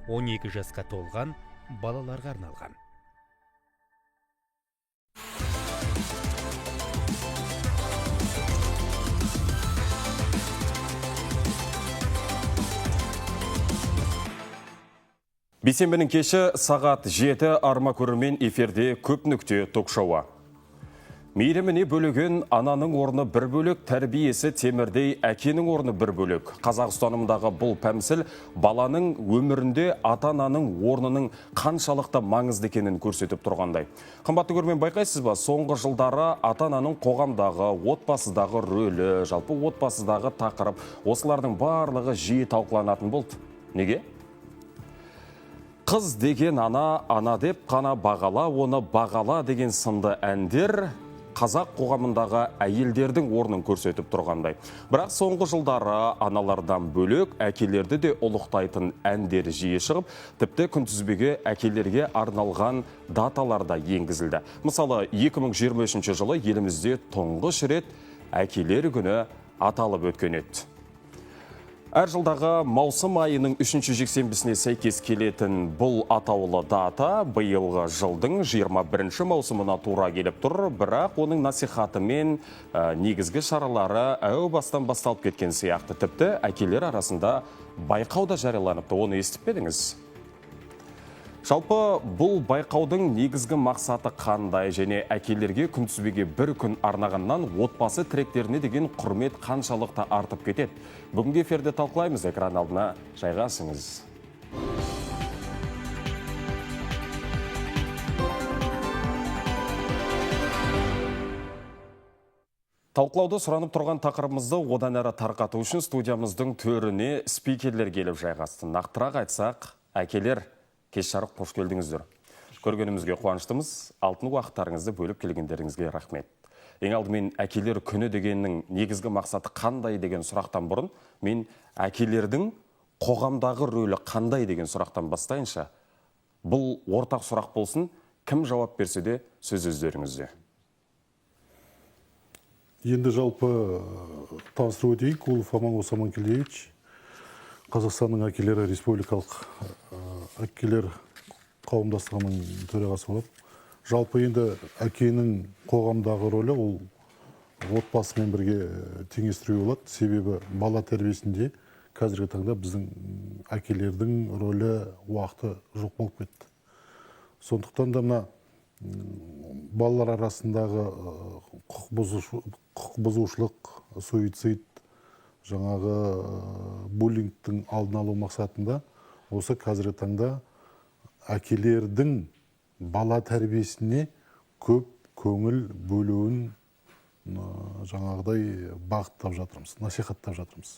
12 жасқа толған балаларға арналған. Бейсенбінің кеші сағат 7 арма көрермен эфирде көп нүкте ток-шоуы. Мейіріміне бөлеген ананың орны бір бөлек, тәрбиесі темірдей әкенің орны бір бөлек. Қазақ ұстанымындағы бұл пәмсіл баланың өмірінде ата-ананың орнының қаншалықты маңызды екенін көрсетіп тұрғандай. Қымбатты көрермен, байқайсыз ба, соңғы жылдары ата-ананың қоғамдағы, отбасыдағы рөлі, жалпы отбасыдағы тақырып, осылардың барлығы жиі талқыланатын болды. Неге? Қыз деген ана деп қана бағала, оны бағала деген сынды әндер қазақ қоғамындағы әйелдердің орнын көрсетіп тұрғандай. Бірақ соңғы жылдары аналардан бөлек әкелерді де ұлықтайтын әндер жиі шығып, тіпті күнтізбеге әкелерге арналған даталар да енгізілді. Мысалы, 2023 жылы елімізде тұңғыш рет әкелер күні аталып өткен еді. Әр жылдағы маусым айының 3-ші жексенбісіне сәйкес келетін бұл атаулы дата биылғы жылдың 21-ші маусымына тура келіп тұр, бірақ оның насихаты мен негізгі шаралары әу бастан басталып кеткен сияқты. Тіпті әкелер арасында байқау да жарияланыпты, оны естіп педіңіз? Жалпы бұл байқаудың негізгі мақсаты қандай және әкелерге күнтізбеге бір күн арнағаннан отбасы тіректеріне деген құрмет қаншалықты артып кетеді? Бүгінгі эфирде талқылаймыз, экран алдына жайғасыңыз. Талқылауды сұранып тұрған тақырыбымызды одан әрі тарқату үшін студиямыздың төріне спикерлер келіп жайғасты. Нақтырақ айтсақ, әкелер, кеш жарық қош келдіңіздер. Көргенімізге қуаныштымыз, алтын уақыттарыңызды бөліп келгендеріңізге рахмет. Ең алдымен әкелер күні дегеннің негізгі мақсаты қандай деген сұрақтан бұрын, мен әкелердің қоғамдағы рөлі қандай деген сұрақтан бастайынша, бұл ортақ сұрақ болсын, кім жауап берсе де сөз өздеріңізде. Енді жалпы таныстыру өтейік, ол Аманғол Саманкелдиевич, Қазақстанның әкелері республикалық әкелер қауымдастығының төрағасы болып. Жалпы енді әкенің қоғамдағы рөлі ол отбасымен бірге теңестіруге болады. Себебі бала тәрбиесінде қазіргі таңда біздің әкелердің рөлі уақыты жоқ болып кетті. Сондықтан да мына балалар арасындағы құқық бұзушылық, суицид, жаңағы буллингтің алдын алу мақсатында осы қазіргі таңда әкелердің бала тәрбиесіне көп көңіл бөлуін жаңағыдай бағыттап жатырмыз, насихаттап жатырмыз.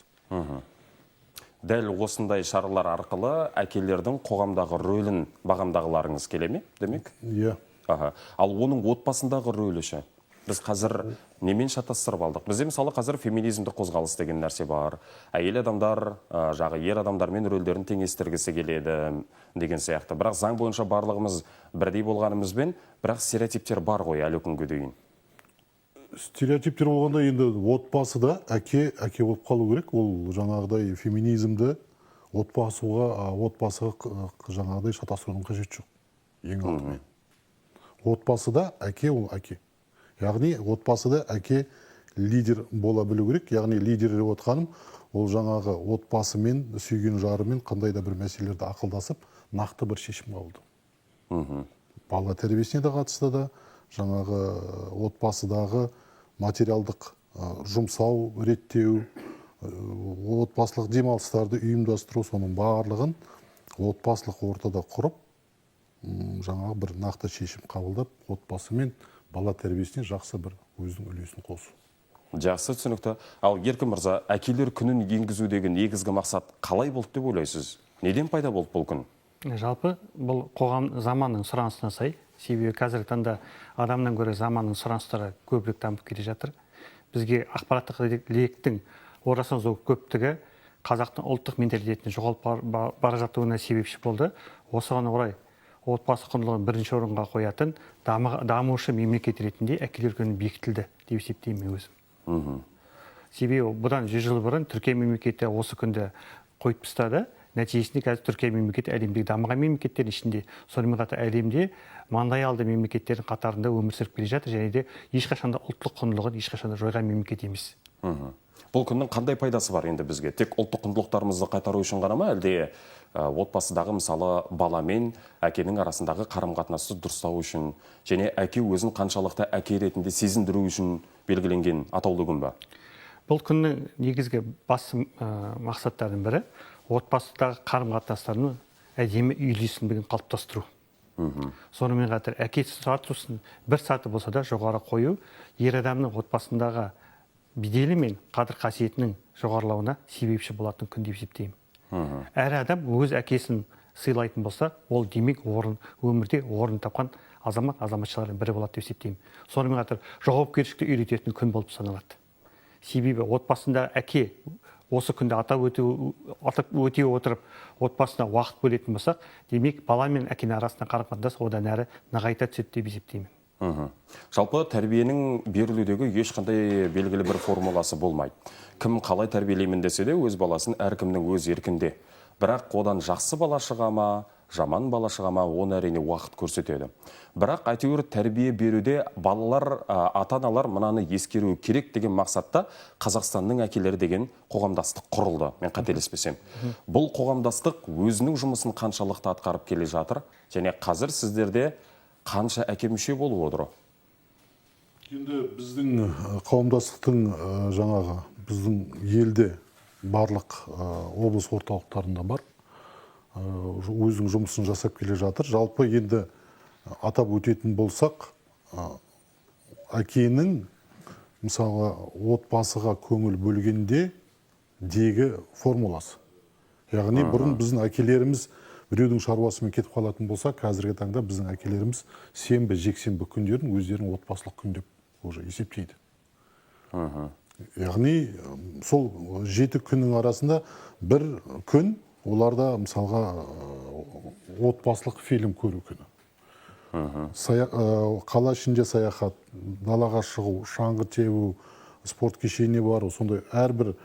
Дәл осындай шаралар арқылы әкелердің қоғамдағы рөлін бағамдағыларыңыз келе ме, демек? Иә. Ал оның отбасындағы рөлі ше? Біз қазір немен шатастырып алдық? Бізде мысалы қазір феминизмді қозғалыс деген нәрсе бар. Әйел адамдар, жағы ер адамдармен рөлдерін теңестіргісі келеді деген сияқты. Бірақ заң бойынша барлығымыз бірдей болғанымызбен, бірақ стереотиптер бар ғой әлі күнге дейін. Стереотиптер болғанда енді отбасыда әке болып қалу керек. Ол жаңағыдай феминизмді отбасыға жаңағыдай шатастырудың қажеті жоқ. Ең алдымен. Отбасыда әке ол әке. Яғни отбасыда әке лидер бола білу керек. Яғни лидер деп отқаным, ол жаңағы отбасымен, сүйген жарымен қандай да бір мәселелерді ақылдасып, нақты бір шешім қабылдау. Бала тәрбиесіне де қатысты да, жаңағы отбасыдағы материалдық жұмсау, реттеу, отбасылық демалыстарды ұйымдастыру, соның барлығын отбасылық ортада құрып, жаңағы бір нақты шешім қабылдап, отбасымен бала тәрбиесіне жақсы бір өзінің үлесін қосу. Жақсы, түсінікті. Ал Еркін мырза, әкелер күнін енгізудегі негізгі мақсат қалай болды деп ойлайсыз? Неден пайда болды бұл күн? Жалпы бұл қоғам заманның сұранысына сай. Себебі қазіргі таңда адамнан гөрі заманның сұраныстары көбірек дамып келе жатыр. Бізге ақпараттық лектің орасан зор көптігі қазақтың ұлттық менталитетіне жоғалып бара жатуына себепші болды. Осыған орай отбасы құндылығын бірінші орынға қоятын дамушы мемлекет ретінде әкелер күні бекітілді деп есептеймін өзім. Себебі бұдан 100 жыл бұрын Түркия мемлекеті осы күнді қойып тастады. нәтижесінде қазір Түркия мемлекеті әлемдегі дамыған мемлекеттердің ішінде, сонымен қатар әлемде маңдай алды мемлекеттердің қатарында өмір сүріп келе жатыр, және де ешқашанда ұлттық құндылығын ешқашанда жойған мемлекет емес. Бұл күннің қандай пайдасы бар енді бізге? Тек ұлттық құндылықтарымызды қайтару үшін ғана ма, әлде отбасыдағы мысалы бала мен әкенің арасындағы қарым-қатынасты дұрыстау үшін, және әке өзін қаншалықты әке ретінде сезіндіру үшін белгіленген атаулы күн ба? Бұл күннің негізгі басты мақсаттарының бірі отбасыдағы қарым-қатынастардың әдемі үйлесімдігін қалыптастыру. Сонымен қатар әке статусын бір саты болса да жоғары қою ер адамның отбасындағы беделі мен қадір қасиетінің жоғарылауына себепші болатын күн деп есептеймін. Әр адам өз әкесін сыйлайтын болса, ол демек өмірде орын тапқан азаматшалардың бірі болады деп есептеймін. Сонымен қатар жауапкершілікті үйрететін күн болып саналады. Себебі отбасында әке осы күнді атап өте отырып отбасына уақыт бөлетін болсақ, демек бала мен әкенің арасында қарым-қатынас одан әрі нығайта түседі деп есептеймін. Жалпы тәрбиенің берілудегі ешқандай белгілі бір формуласы болмайды. Кім қалай тәрбиелеймін десе де өз баласын әркімнің өз еркінде. Бірақ одан жақсы бала шыға ма, жаман бала шыға ма, оны әрине уақыт көрсетеді. Бірақ әйтеуір тәрбие беруде балалар, ата-аналар мынаны ескеру керек деген мақсатта Қазақстанның әкелері деген қоғамдастық құрылды, мен қателеспесем. Бұл қоғамдастық өзінің жұмысын қаншалықты атқарып келе жатыр, және қазір сіздерде қанша әке мүше болып отыр? Енді біздің қауымдастықтың жаңағы біздің елде барлық облыс орталықтарында бар, өзінің жұмысын жасап келе жатыр. Жалпы енді атап өтетін болсақ, әкенің мысалы отбасыға көңіл бөлгенде дегі формуласы. Яғни бұрын біздің әкелеріміз біреудің шаруасымен кетіп қалатын болса, қазіргі таңда біздің әкелеріміз сенбі, жексенбі күндерін өздерінің отбасылық күн деп уже есептейді. Яғни сол 7 күннің арасында бір күн оларда мысалға отбасылық фильм көру күні. Қала ішінде саяхат, далаға шығу, шаңғы тебу, спорт кешеніне бару, сондай әрбір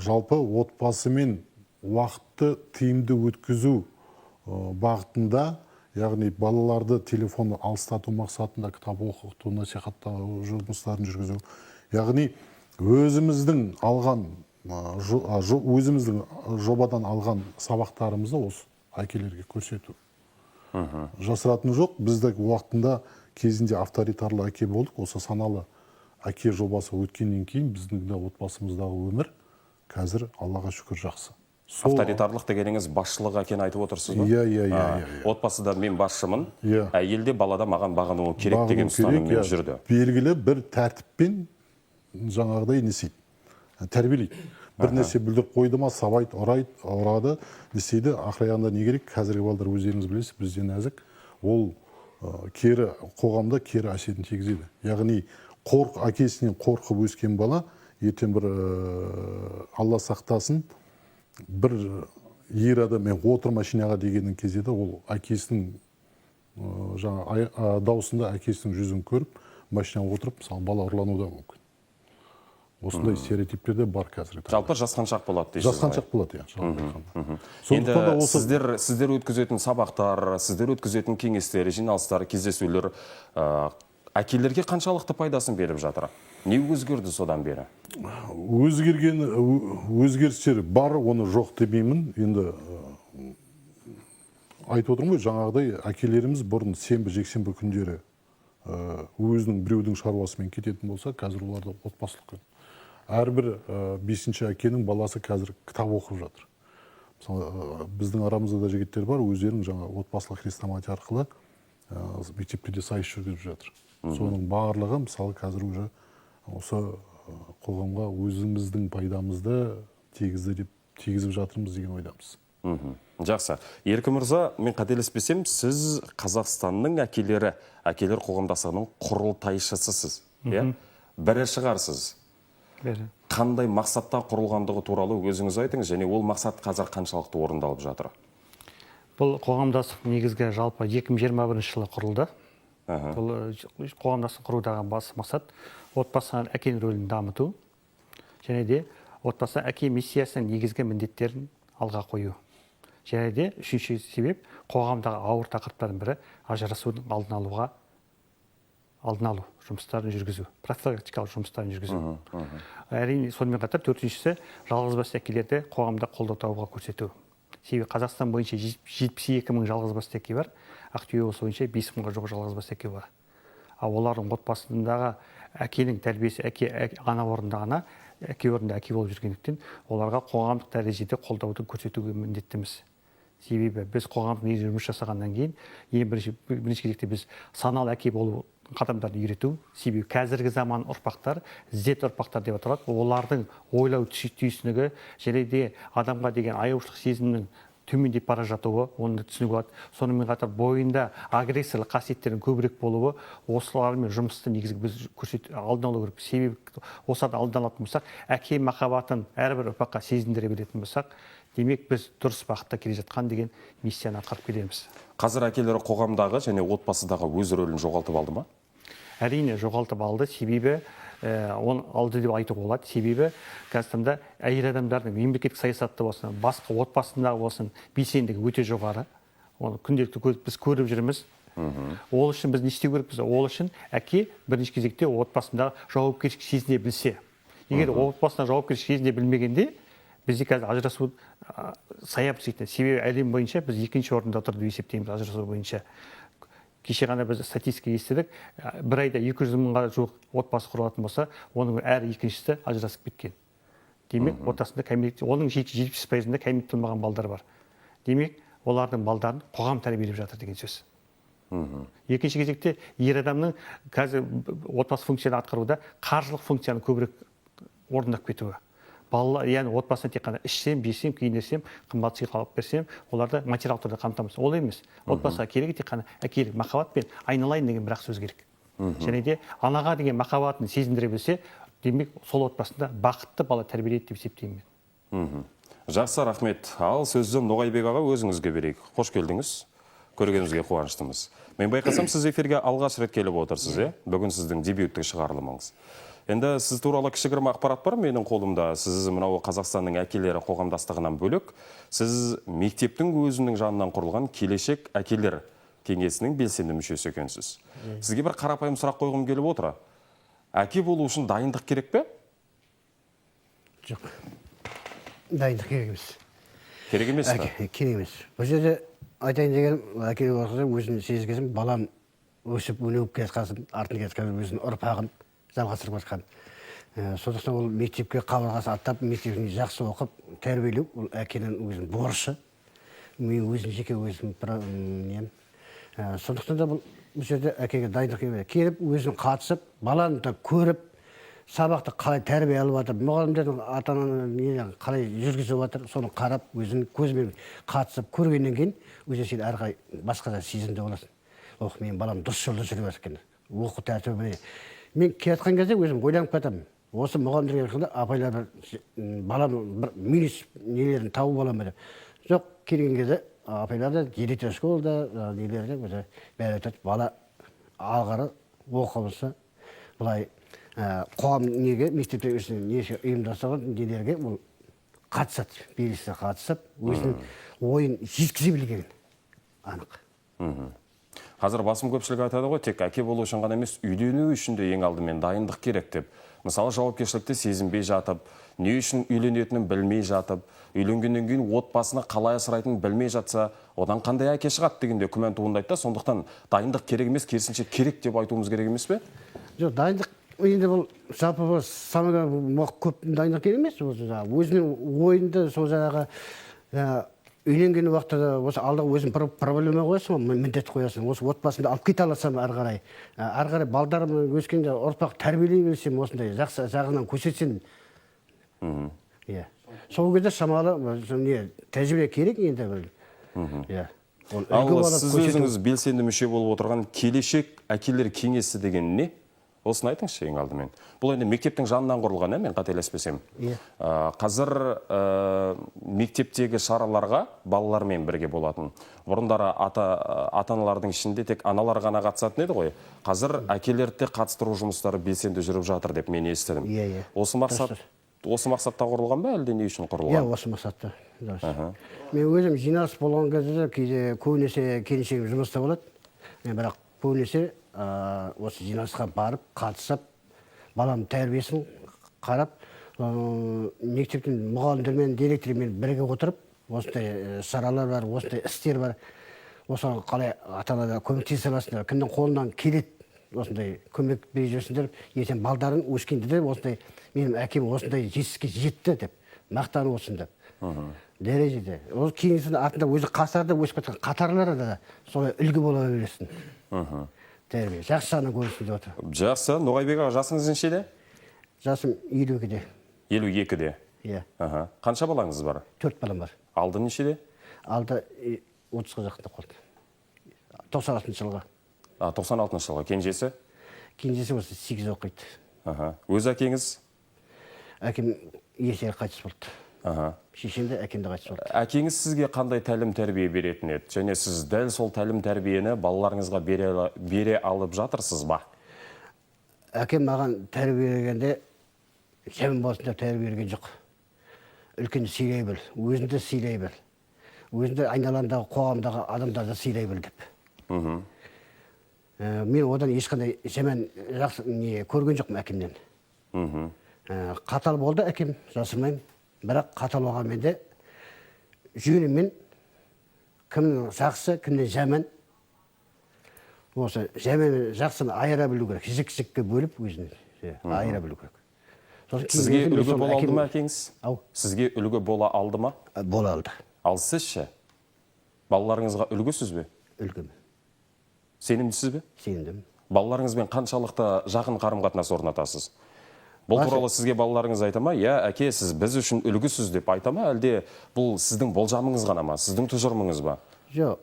жалпы отбасымен уақытты тиімді өткізу бағытында, яғни балаларды телефон алыстату мақсатында кітап оқыту, насихаттау жұмыстарын жүргізу. Яғни өзіміздің жобадан алған сабақтарымызды осы әкелерге көрсету. Жасыратын жоқ, бізді уақытында кезінде авторитарлы әке болдық, осы саналы әке жобасы өткеннен кейін біздің отбасымыздағы өмір қазір Аллаға шүкір жақсы. Авторитарлық дегеніңіз басшылық әкені айтып отырсыз ба? Иә. Отбасыда мен басшымын, әйелде балада маған бағынуы керек деген ұстаныммен жүрді. Белгілі бір тәртіппен жаңағыдай несейді, тәрбиелейді. Бір нәрсе бүлдіріп қойды ма, сабайды, ұрады, десейді, ақыраяғында не керек? Қазіргі балдар өздеріңіз білесіз, бізден нәзік, ол кері қоғамда кері әсерін тигізеді. Яғни әкесінен қорқып өскен бала, ертең бір Алла сақтасын, бір ер адаммен отыр машинаға дегеннің кезеді, ол әкесінің даусында әкесінің жүзін көріп, машинаға отырып, мысалы, бала ұрлануы да мүмкін. Осындай стереотиптер де бар қазір. Жалпы жасқаншақ болады дейсіз. Жасқаншақ болады, Енді сіздер өткізетін сабақтар, сіздер өткізетін кеңестер, жиналыстар, кездесулер әкелерге қаншалықты пайдасын беріп жатыр? Не өзгерді содан бері? Өзгерістер бар, оны жоқ демеймін. Енді айтып отырмын ғой, жаңағыдай әкелеріміз бұрын сенбі, жексенбі күндері өзінің біреудің шаруасымен кететін болса, қазір оларда отбасылық күн. Әрбір 5-ші әкенің баласы қазір кітап оқып жатыр. Мысалы, біздің арамызда да жігіттер бар, өздерінің жаңа отбасылық хрестоматия арқылы мектептерде сайыс жүргізіп жатыр. Соның барлығы мысалы қазір уже осы қоғамға өзіміздің пайдамызды тигізіп жатырмыз деген ойдамыз. Жақсы. Еркін мырза, мен қателеспесем, сіз Қазақстанның әкелер қоғамдастығының құрылтайшысысыз. Бірі шығарсыз. Қандай мақсатта құрылғандығы туралы өзіңіз айтыңыз, және ол мақсат қазір қаншалықты орындалып жатыр? Бұл қоғамдастық негізгі жалпы 2021 жылы құрылды. Бұл қоғамдастық құрудағы басты мақсат отбасының әкенің рөлін дамыту, және де отбасы әке миссиясының негізгі міндеттерін алға қою. және де үшінші себеп қоғамдағы ауыр тақырыптардың бірі ажырасудың алдын алу жұмыстарын жүргізу, профилактикалық жұмыстарын жүргізу. Әрине, сонымен қатар төртіншісі жалғызбасты әкелерді қоғамда қолдау табуға көрсету. Себебі Қазақстан бойынша 72 мың жалғызбасты әке бар, Ақтөбе облысы бойынша 5 мыңға жуық жалғызбасты әке бар. Ал олардың отбасындағы әкенің тәрбиесі ана орнында ана, әке орнында әке болып жүргендіктен, оларға қоғамдық дәрежеде қолдауды көрсетуге міндеттіміз. Себебі біз қоғамдық негізде жұмыс жасағаннан кейін, ең бірінші кезекте біз саналы әке болу қадамдарды үйрету. Себебі қазіргі заман ұрпақтар, Z ұрпақтар деп аталады. Олардың ойлау түйсінігі және де адамға деген аяушылық сезімнің төмендеп бара жатуы, оны түсінуге болады. Сонымен қатар бойында агрессиялық қасиеттердің көбірек болуы, осылармен жұмысты негізгі біз алдын алу керек. Себебі осыларды алдын алатын болсақ, әке махаббатын әрбір ұрпаққа сезіндіре беретін болсақ, демек біз дұрыс бағытта келе жатқан деген миссияны атқарып келеміз. Қазір әкелер қоғамдағы және отбасыдағы өз рөлін жоғалтып алды ма? Әрине жоғалтып алды, себебі оны алды деп айтуға болады. Себебі қазірде әйел адамдардың мемлекеттік саясатта болсын, басқа отбасындағы болсын, белсенділігі өте жоғары. Оны күнделікті біз көріп жүрміз. Ол үшін біз не істеу керекпіз? Ол үшін әке бірінші кезекте отбасындағы жауапкершілік сезіне білсе. Егер отбасына жауапкершілік сезіне білмегенде, бізде қазір ажырасу саябыз дейді. Себебі әлем бойынша біз екінші орында тұрды деп есептейміз ажырасу бойынша. Кеше ғана біз статистика естідік, бір айда 200 мыңға жуық отбасы құрылатын болса, оның әр екіншісі ажырасып кеткен. Демек, отбасында оның 70%-ында кәмелетке толмаған балдар бар. Демек, олардың балдарын қоғам тәрбиелеп жатыр деген сөз. Екінші кезекте ер адамның қазір отбасы функцияны атқаруда қаржылық функцияны көбірек орындап кетуі. Балалар, яғни отбасына тек қана ішсем, жесем, киінсем, қымбат сыйлық алып берсем, оларды материалдық түрде қамтамыз. Ол емес. Отбасыға керегі тек қана әкелік махаббатпен айналайын деген бірақ сөз керек. Және де анаға деген махаббатын сезіндіре білсе, демек сол отбасында бақытты бала тәрбиелейді деп есептеймін мен. Жақсы, рахмет. Ал сөзді Ноғайбек аға өзіңізге берейік. Қош келдіңіз. Көргенімізге қуаныштымыз. Мен байқасам, сіз эфирге алғаш рет келіп отырсыз, бүгін сіздің дебюттік шығарылымыңыз. Енді сіз туралы кішігірім ақпарат бар менің қолымда. Сіз мынау Қазақстанның әкелері қоғамдастығынан бөлек, сіз мектептің өзінің жанынан құрылған келешек әкелер кеңесінің белсенді мүшесі екенсіз. Сізге бір қарапайым сұрақ қойғым келіп отыр. Әке болу үшін дайындық керек пе? Жоқ. Дайындық керек емес. Керек емес пе? Керек емес. Бұл жерде айтайын деген әке болса өзін сезгізім, балам өсіп өніп кеткен, артын кеткен өзінің ұрпағын жалғастырып жатқан. Сондықтан ол мектепке қабырғасы аттап, мектебін жақсы оқып, тәрбиелеу, ол әкенің өзінің борышы. Мен өзім жеке өзім сондықтан да бұл жерде әкеге дайындық келіп, өзін қатысып, баланы да көріп, сабақты қалай тәрбие алып жатыр, мұғалімдердің ата-ананың қалай жүргізіп жатыр, соны қарап, өзінің көзімен қатысып көргеннен кейін, өзі сен әрқай басқа да сезімде боласың. Мен балам дұрыс жолда жүріп жатыр екен. Оқу тәртібі мен келатқан кезде өзім ойланып кетемін. Осы мұғалімдерге келгенде апайлар балам бір минус нелерін тауып аламын деп. Жоқ, келген кезде апайлар да директор школда нелерде өзі бәрі айтады, бала алғары оқымысы былай қоғам неге мектепте неше ұйымдастырған нелерге ол қатысады, белсенді қатысып, өзінің ойын жеткізе білген анық. Қазір басым көпшілік айтады ғой, тек әке болу үшін ғана емес, үйлену үшін де ең алдымен дайындық керек деп. Мысалы, жауапкершілікті сезінбей жатып, не үшін үйленетінін білмей жатып, үйленгеннен кейін отбасына қалай асырайтынын білмей жатса, одан қандай әке шығады дегенде күмән туындайды да, сондықтан дайындық керек емес, керісінше керек деп айтуымыз керек емес пе? Жоқ, дайындық енді бұл жалпы самыға көп дайындық керек емес. Өзінің ойында сол жаңағы үйленген уақытта осы алдағы өзің проблема қоясың, міндет қоясың. Осы отбасында алып кете аласам әрі қарай балдарым өскенде ұрпақ тәрбиелей берсем, осындай жақсы жағынан көрсетсем. Сол кезде шамалы тәжірибе керек енді. Ал сіз өзіңіз белсенді мүше болып отырған келешек әкелер кеңесі деген не? Осыны айтыңызшы ең алдымен. Бұл енді мектептің жанынан құрылған, мен қателеспесем. Қазір мектептегі шараларға балалармен бірге болатын. Бұрындары ата-аналардың ішінде тек аналар ғана қатысатын еді ғой. Қазір әкелерді қатыстыру жұмыстары белсенді жүріп жатыр деп мен естідім. Осы мақсатта құрылған ба, әлде не үшін құрылған? Осы мақсатта. Мен өзім жиналыс болған кезде кейде көбінесе келіншегім жұмыста болады. Мен бірақ көбінесе осы жиналысқа барып, қатысып, баламның тәрбиесін қарап, мектептің мұғалімдермен, директормен бірге отырып, осындай шаралар бар, осындай істер бар. Осыған қалай ата-аналар көмектесе аласыңдар, кімнің қолынан келеді, осындай көмек бере жүрсіңдер, ертең балдарын өскенде де осындай менің әкем осындай жетістікке жетті деп мақтанып отырсын деп. Дәрежеде. Ол кейінсін артында өзі қасарда өсіп кеткен қатарлары да солай үлгі бола берсін. Тәрбие. Жақсы жағынан көрсін деп отыр. Жақсы. Ноғайбек аға, жасыңыз нешеде? Жасым 52-де. 52-де. Иә. Қанша балаңыз бар? 4 балам бар. Алды нешеде? Алды 30-ға жақында қалды. 96 жылға. 96 жылға. Кенжесі? Кенжесі осы 8 оқиды. Өз әкеңіз? Әкем ерте қайтыс болды. Шешем де әкем де қайтыс болды. Әкеңіз сізге қандай тәлім тәрбие беретін еді? Және сіз дәл сол тәлім тәрбиені балаларыңызға бере алып жатырсыз ба? Әкем маған тәрбие бергенде жаман болсын деп тәрбие берген жоқ. Үлкенді сыйлай біл, өзіңді сыйлай біл. Өзіңді айналаңдағы қоғамдағы адамдарды сыйлай біл деп. Мен одан ешқандай жаман көрген жоқпын әкемнен. Қатал болды әкем, жасырмаймын. Бірақ қатал болғанмен де жөнімен кімнің жақсы, кімнің жаман. Осы жаман жақсыны айыра білу керек. Жік-жікке бөліп өзін айыра білу керек. Сізге үлгі бола алды ма әкеңіз? Сізге үлгі бола алды ма? Бола алды. Ал сіз ше? Балаларыңызға үлгісіз бе? Үлгім. Сенімдісіз бе? Сенімдім. Балаларыңызбен қаншалықты жақын қарым-қатынас орнатасыз? Бұл туралы сізге балаларыңыз айта ма? Я, әке, сіз біз үшін үлгісіз деп айта ма? Әлде бұл сіздің болжамыңыз ғана ма? Сіздің тұжырымыңыз ба? Жоқ.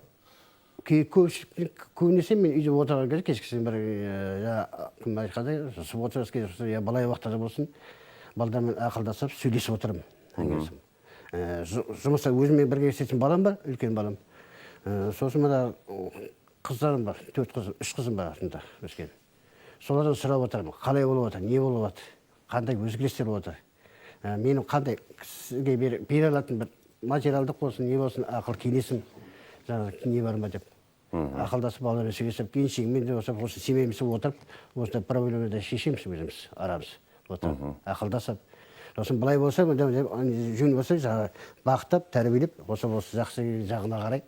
Көбінесе мен үйде отырған кезде кешкісін бір кім айтқандай отырғысы келсе, балай уақытта болсын, балдармен ақылдасып, сөйлесіп отырмын. Жұмыста өзіммен бірге істейтін балам бар, үлкен балам. Сосын мына қыздарым бар, 4 қызым, 3 қызым бар артында өскен. Солардан сұрап отырмын, қалай болып отыр, не болып отыр, қандай өзгерістер болып отыр. Менің қандай сізге бере алатын бір материалдық болсын, не болсын, ақыл кеңесім, не бар ма деп. Ақылдасып балалармен сөйлесіп, келіншегіммен де осы семейіміз отырып, осындай проблемаларды шешеміз өзіміз, арамыз. Ақылдасып. Сосын былай болса, жөн болса, бақытып, тәрбиелеп, осы жақсы жағына қарай.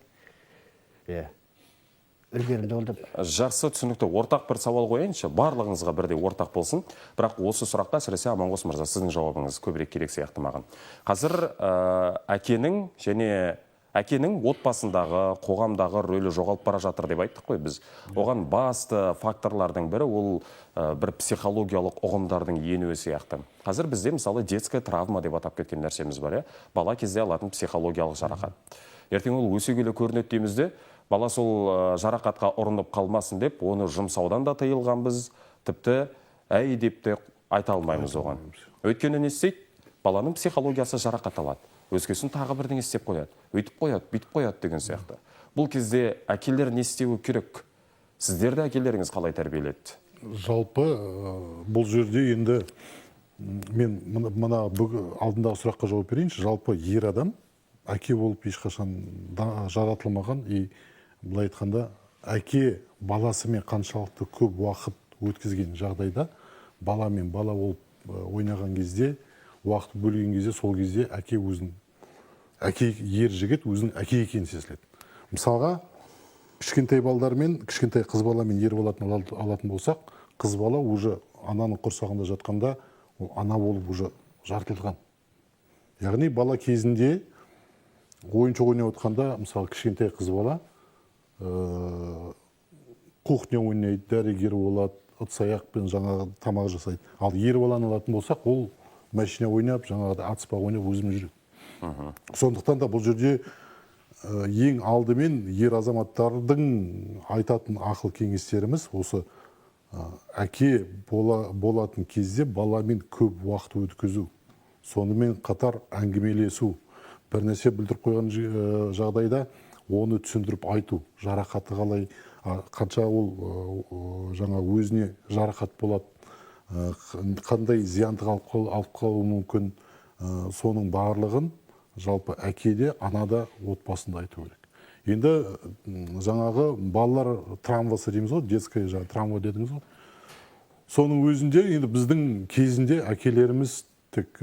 Үлгерімді ол деп. Жақсы, түсінікті. Ортақ бір сауал қойайыншы. Барлығыңызға бірдей ортақ болсын. Бірақ осы сұраққа әсіресе Аманғос мырза, сіздің жауабыңыз көбірек керек сияқты маған. Қазір әкенің отбасындағы, қоғамдағы рөлі жоғалып бара жатыр деп айттық қой біз. Оған басты факторлардың бірі ол бір психологиялық ұғымдардың енуі сияқты. Қазір бізде мысалы детская травма деп атап кеткен нәрсеміз бар, бала кезде алатын психологиялық жарақат. Ертең ол өсе келе көрінеді деймізде, бала сол жарақатқа ұрынып қалмасын деп, оны жұмсаудан да тыйылғанбыз, тіпті әй деп те айта алмаймыз оған. Өйткені не істейді? Баланың психологиясы жарақат алады. Өзгесін тағы бірдеңе істеп қояды. Өйтіп қояды, бүйтіп қояды деген сияқты. Бұл кезде әкелер не істеуі керек? Сіздерді әкелеріңіз қалай тәрбиеледі? Жалпы бұл жерде енді мен мына алдындағы сұраққа жауап берейінші. Жалпы ер адам әке болып ешқашан жаратылмаған, былай айтқанда әке баласымен қаншалықты көп уақыт өткізген жағдайда, баламен бала болып ойнаған кезде, уақыт бөлген кезде, сол кезде әке ер жігіт өзінің әке екенін сезіледі. Мысалға, кішкентай балдармен, кішкентай қыз баламен ер балатын алатын болсақ, қыз бала уже ананың құрсағында жатқанда, ол ана болып уже жаратылған. Яғни бала кезінде ойыншық ойнап отқанда, мысалы кішкентай қыз бала кухня ойнайды, дәрігер болады, ыдыс-аяқпен жаңағы тамақ жасайды. Ал ер баланы алатын болсақ, ол машина ойнап, жаңағыда атыспақ ойнап өзімен жүреді. Сондықтан да бұл жерде ең алдымен ер азаматтардың айтатын ақыл кеңестеріміз осы әке болатын кезде баламен көп уақыт өткізу, сонымен қатар әңгімелесу, бір нәрсе білдіріп қойған жағдайда оны түсіндіріп айту, жарақаты қалай, қанша ол жаңа өзіне жарақат болады, қандай зиянды алып қалуы мүмкін, соның барлығын жалпы әкеде, анада, отбасында айту керек. Енді жаңағы балалар травмасы дейміз ғой, детская жаңағы травма дедіңіз ғой. Соның өзінде енді біздің кезінде әкелеріміз тек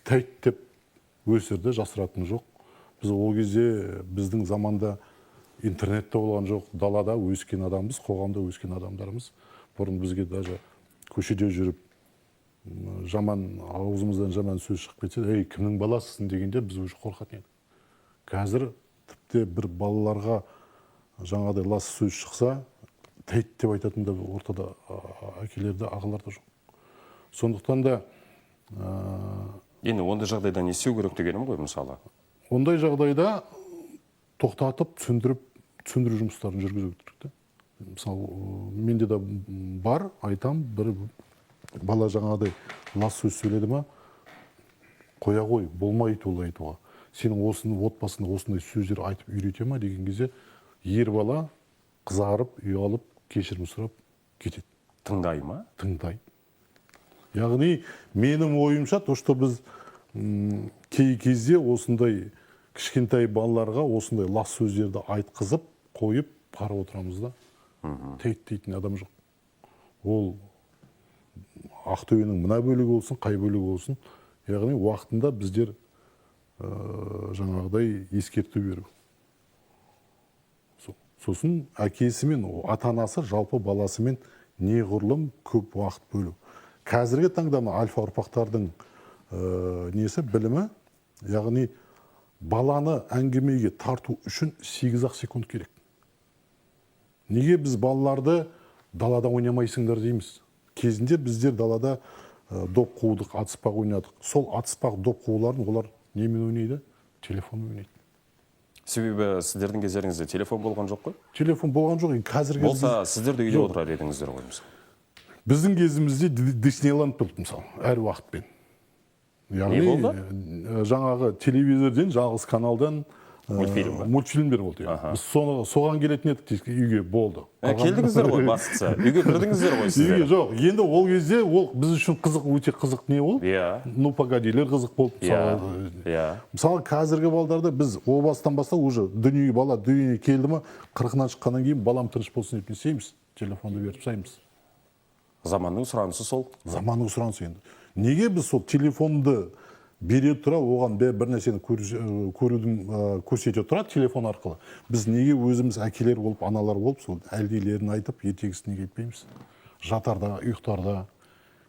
тәйт деп өсірді, жасыратын жоқ. Біз ол кезде біздің заманда интернетте болған жоқ, далада өскен адамбыз, қоғамда өскен адамдарымыз. Бұрын бізге даже көшеде жүріп, жаман аузымыздан жаман сөз шығып кетсе, ей, кімнің баласысың дегенде біз уже қорқатын едік. Қазір тіпті бір балаларға жаңағыдай лас сөз шықса, тәйт деп айтатын да ортада әкелерде, ағаларда жоқ. Сондықтан да Енді ондай жағдайда не істеу керек дегенім ғой, мысалы. ондай жағдайда тоқтатып, түсіндіру жұмыстарын жүргізу керек. Мысалы, менде де бар, айтам, бір бала жаңағыдай лас сөз сөйледі ма, қоя қой, болмайды ол айтуға. Сенің осының отбасында осындай сөздер айтып үйрете ма деген кезде, ер бала қызарып, ұялып, кешірім сұрап кетеді. Тыңдай ма? Тыңдай. Яғни, менің ойымша, то, что біз кей кезде осындай кішкентай балаларға осындай лас сөздерді айтқызып, қойып, қарап отырамыз да. Тәйт дейтін адам жоқ. Ол Ақтөбенің мына бөлігі болсын, қай бөлігі болсын, яғни уақытында біздер жаңағыдай ескерту беру. Сосын әкесімен, ата-анасы жалпы баласымен неғұрлым көп уақыт бөлу. Қазіргі таңда альфа ұрпақтардың несі, білімі, яғни баланы әңгімеге тарту үшін 8-ақ секунд керек. Неге біз балаларды далада ойнамайсыңдар дейміз? Кезінде біздер далада доп қуыдық, атыспақ ойнадық. Сол атыспақ доп қуыларын олар немен ойнайды? Телефон ойнайды. Себебі сіздердің кездеріңізде телефон болған жоқ қой? Телефон болған жоқ. Қазіргі болса, сіздер де үйде отырар едіңіздер ғой мысалы. Біздің кезімізде Диснейланд болды, мысалы, әр уақытпен. Не болды? Жаңағы телевизорден, жалғыз каналдан мультфильмдер болды. Біз соған келетін едік, үйге болды. Келдіңіздер ғой, бастысы. Үйге кірдіңіздер ғой сіздер. Жоқ, енді ол кезде біз үшін қызық, өте қызық не болды? Ну, погодилер қызық болды. Мысалы, қазіргі балдарда біз о бастан бастап уже бала дүниеге келді ма, 40-нан шыққаннан кейін балам тыныш болсын деп істейміз, телефонды беріп тастаймыз. Заманның сұранысы сол. Заманның сұранысы енді. Неге біз сол телефонды бере тұра, оған бір нәрсені көрсете тұра телефон арқылы? Біз неге өзіміз әкелер болып, аналар болып, сол әлдейлерін айтып, ертегісіне кетпейміз? Жатарда, ұйықтарда,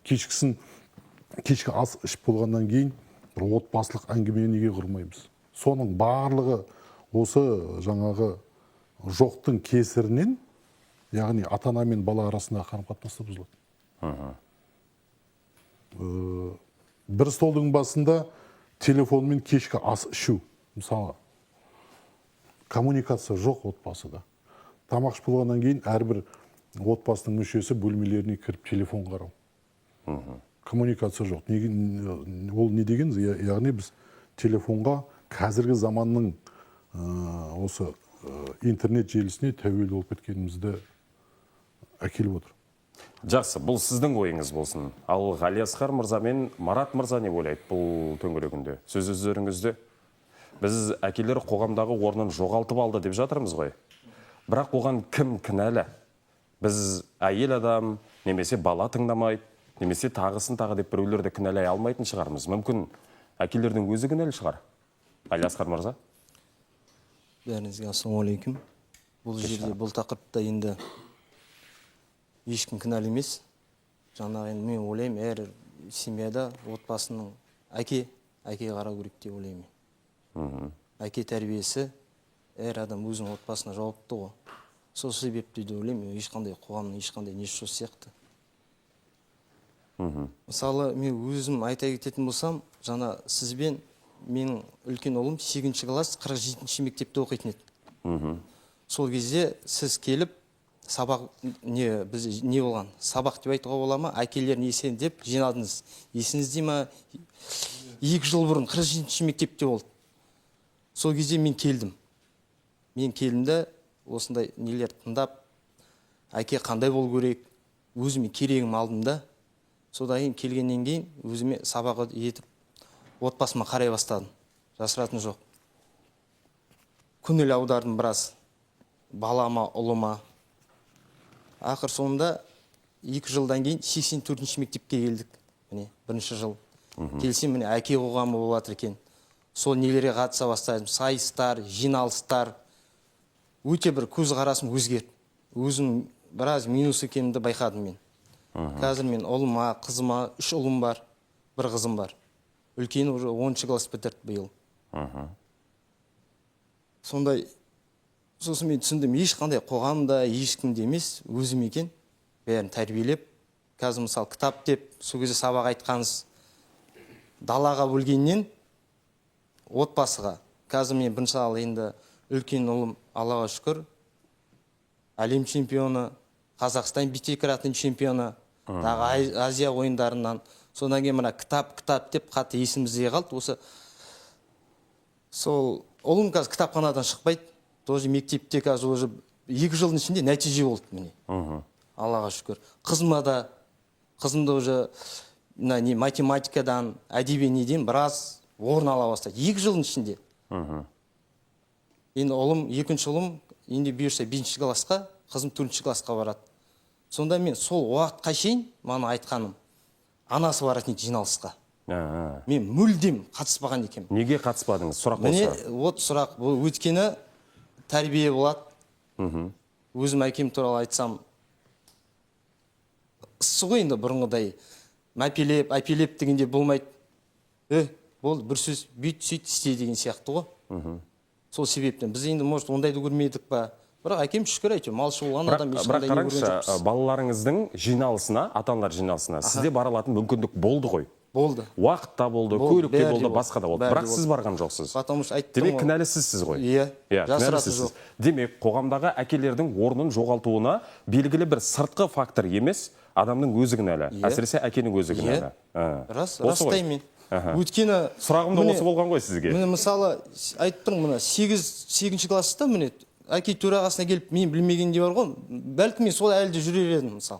кешкі ас ішіп болғаннан кейін бір отбасылық әңгіме неге құрмаймыз? Соның барлығы осы жаңағы жоқтың кесірінен, яғни ата-ана мен бала арасында қарым-қатынасы бұзылады. Бір столдың басында телефонмен кешкі ас ішу. Мысалы, коммуникация жоқ отбасыда. Тамақ ішіп болғаннан кейін әрбір отбасының мүшесі бөлмелеріне кіріп телефон қарау. Коммуникация жоқ. Ол не деген? Яғни біз телефонға қазіргі заманның осы интернет желісіне тәуелді болып кеткенімізді әкеліп отыр. Жақсы, бұл сіздің ойыңыз болсын. Ал Ғалиасқар мырза мен Марат мырза не ойлайды бұл төңірегінде? Сөз өздеріңізде. Біз әкелер қоғамдағы орнын жоғалтып алды деп жатырмыз ғой. Бірақ оған кім кінәлі? Біз әйел адам, немесе бала тыңдамайды, немесе тағысын тағы деп біреулерді кінәлай алмайтын шығармыз. Мүмкін әкелердің өзі кінәлі шығар. Ғалиасқар мырза. Бәріңізге ассалаумағалейкум. Бұл жерде, бұл тақырыпта енді ешкім кінәлі емес. Жаңағы енді мен ойлаймын, әр семьяда отбасының әке қарау керек деп ойлаймын. Әке тәрбиесі әр адам өзінің отбасына жауапты ғой. Сол себепті де ойлаймын, ешқандай қоғамның ешқандай несі жоқ сияқты. Мысалы, мен өзім айта кететін болсам, жаңа сізбен менің үлкен ұлым 8-ші класс 47-ші мектепте оқитын еді. Сол кезде сіз келіп сабақ біз не болған? Сабақ деп айтуға бола ма? Әкелерін есен деп жинадыңыз. Есіңізде ма? 2 жыл бұрын 47-ші мектепте болды. Сол кезде мен келдім. Мен келдімді осындай нелер тыңдап, әке қандай болу керек, өзіме керегім алдым да. Содан кейін келгеннен кейін өзіме сабақ етіп отбасыма қарай бастадым. жасыратын жоқ. Көңіл аудардым біраз, балама, ұлыма. Ақыр соңында 2 жылдан кейін 84-ші мектепке келдік. Міне, 1-ші жыл. Келсем, міне, әке қоғамы болатыр екен. Сол нелерге қатыса бастадым. Сайыстар, жиналыстар. Өте бір көз қарасым өзгерді. Өзім біраз минус екенімді байқадым мен. Қазір мен ұлыма, қызыма, 3 ұлым бар, 1 қызым бар. Үлкені уже 10-ші класс бітірді биыл. Сондай, сосын мен түсіндім, ешқандай қоғамда, ешкімде емес, өзім екен, бәрін тәрбиелеп. Қазір мысалы кітап деп, сол кезде сабақ айтқаныз далаға бөлгеннен отбасыға. Қазір мен мысалы енді үлкен ұлым, Аллаға шүкір, әлем чемпионы, Қазақстан бейнекератының чемпионы, дағы Азия ойындарынан. Содан кейін мына кітап деп қатты есімізде қалды. Осы сол ұлым қазір кітапханадан шықпайды. Тоже мектепте қазір уже 2 жылдың ішінде нәтиже болды міне. Аллаға шүкір. Қызымды уже математикадан, әдебиетінен біраз орын ала бастады. 2 жылдың ішінде. Енді ұлым, 2-ші ұлым, енді бұйырса 1-ші классқа, қызым 4-ші классқа барады. Сонда мен сол уақытқа шейін мана айтқаным, анасы баратын жиналысқа. Мен мүлдем қатыспаған екем. Неге қатыспадыңыз? Сұрақ болса. Міне, сұрақ, өткені тәрбие болады. Өзім әкем туралы айтсам, ғой енді бұрынғыдай әпелеп дегенде болмайды. Болды, бір сөз бүйт сөйт істе деген сияқты ғой. Сол себептен біз енді может ондайды көрмедік па. Бірақ әкем шүкір әйтеуір малшы болған адам ешқандай не көрген жоқпыз. Балаларыңыздың жиналысына, ата-аналар жиналысына сізде бара алатын мүмкіндік болды ғой? Болды. Уақытта болды, көлікте болды, басқа да болды. Бірақ сіз барған жоқсыз. Демек кінәлісіз ғой. Иә, кінәлісіз. Демек қоғамдағы әкелердің орнын жоғалтуына белгілі бір сыртқы фактор емес, адамның өзі кінәлі. Әсіресе әкенің өзі кінәлі. Растаймын. Өткені сұрағым да осы болған ғой сізге. Міне мысалы айтып тұрмын, 8-ші класста міне әке төрағасына келіп мен білмегенде бар ғой, бәлкім мен сол әлде жүрер едім мысалы.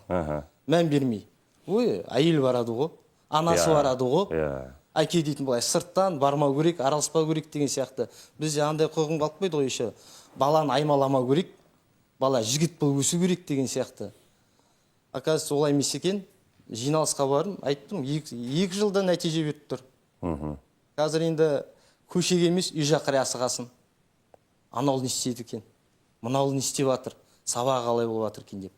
Мән бермей. Әйел барады ғой, анасы барады ғой. Әке дейтін былай сырттан бармау керек, араласпау керек деген сияқты. Бізде андай қоғам қалып қойды ғой, еще баланы аймаламау керек, бала жігіт болып өсу керек деген сияқты. Оказывается, олай емес екен. Жиналысқа бардым, айттым, 2 жылда нәтиже беріп тұр. Қазір енді көшеге емес, үй жаққа асығасын. Анау не істеді екен, мынау не істеп жатыр, сабағы қалай болып жатыр екен деп.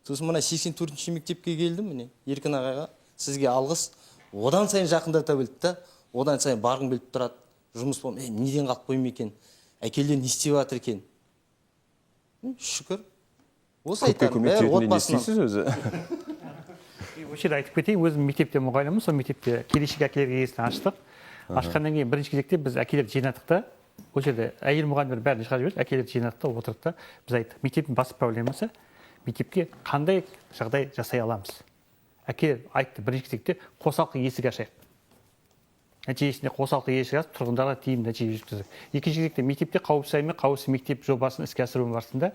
Сосын мына 84-ші мектепке келдім, міне, Еркін ағайға сізге алғыс. Одан сайын жақындата білді да, одан сайын барғым біліп тұрады. Жұмыс болм, неден қалып қоймай екен, әкелер не істеп жатыр екен. Шүкір. Осы айтарым, бәрі отбасынан. Осы жерде айтып кетейін, өзім мектепте мұғаліммін, сол мектепте келешек әкелер кеңесін аштық. Ашқаннан кейін бірінші кезекте біз әкелерді жинадық та, ол жерде әйел мұғалімдер бәрін шығарып жіберді, әкелерді жинадық та, отырдық та, біз айттық, мектептің басты проблемасы мектепке қандай жағдай жасай аламыз. Әкелер айтты, бірінші кезекте қосалқы есік ашайық. Нәтижесінде қосалқы есік ашып, тұрғындарға тиімді нәтиже жеткіздік. Екінші кезекте мектепте қауіпсіз аймақ, қауіпсіз мектеп жобасын іске асыру барысында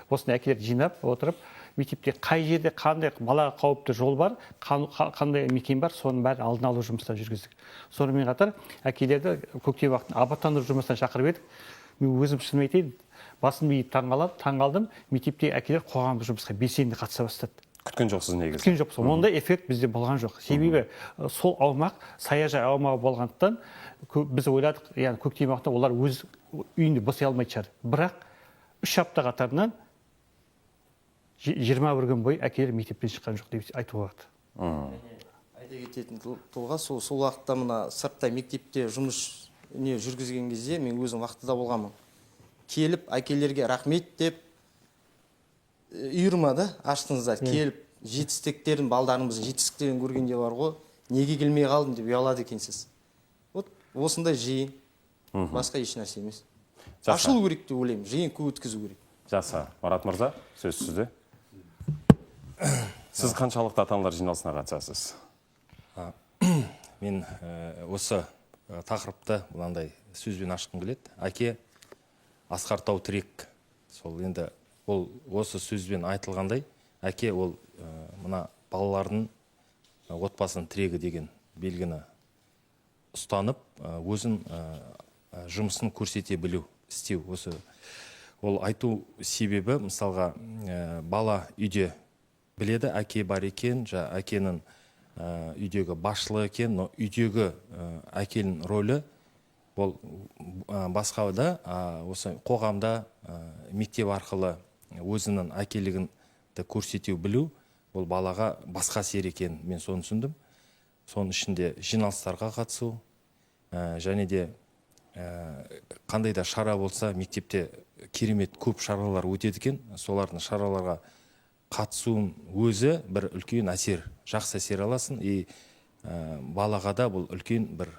осындай әкелерді жинап отырып, мектепте қай жерде қандай балаға қауіпті жол бар, қандай мекен бар, соның бәрін алдын алу жұмыстарын жүргіздік. Сонымен қатар әкелерді көктем уақытын абаттандыру жұмыстан шақырып едік. Мен өзім шын айтайын, басын биіп таңғалдым, мектепте әкелер қоғамдық жұмысқа белсенді қатыса бастады. Күткен жоқсыз негізі. Күткен жоқпыз. Ондай эффект бізде болған жоқ. Себебі сол аумақ саяжай аумағы болғандықтан біз ойладық, яғни көктем уақытында олар өз үйінде босай алмайтын шығар. Бірақ 3 апта қатарынан 21 күн бойы әкелер мектептен шыққан жоқ деп айтуға болады. Айта кететін тұлға сол уақытта мына сыртта мектепте жұмыс жүргізген кезде мен өзім уақытта болғанмын. Келіп әкелерге рахмет деп үйірмады, аштыңыздар, келіп жетістіктерін, балдарымыздың жетістіктерін көргенде бар ғой, неге келмей қалдым деп ұялады екенсіз. Осындай жиын, басқа еш нәрсе емес. Ашылу керек деп ойлаймын, жиын көп өткізу керек. Жақсы, Марат мырза, сөз сізде. Сіз қаншалықты ата-аналар жиналысына қатысасыз? Мен осы тақырыпты мынандай сөзбен ашқым келеді. Әке асқар тау тірек. Сол енді ол осы сөзбен айтылғандай, әке ол мына балалардың отбасының тірегі деген белгіні ұстанып, өзін жұмысын көрсете білу, істеу. Осы ол айту себебі, мысалға, бала үйде біледі, әке бар екен, әкенің үйдегі басшылығы екен, но үйдегі әкенің рөлі ол басқа да, осы қоғамда мектеп арқылы өзінің әкелігін көрсете білу, ол балаға басқа әсер екен, мен соны түсіндім. Соның ішінде жиналыстарға қатысу, және де қандай да шара болса, мектепте керемет көп шаралар өтеді екен, солардың шараларға қатысуын өзі бір үлкен әсер, жақсы әсер аласың, и балаға да бұл үлкен бір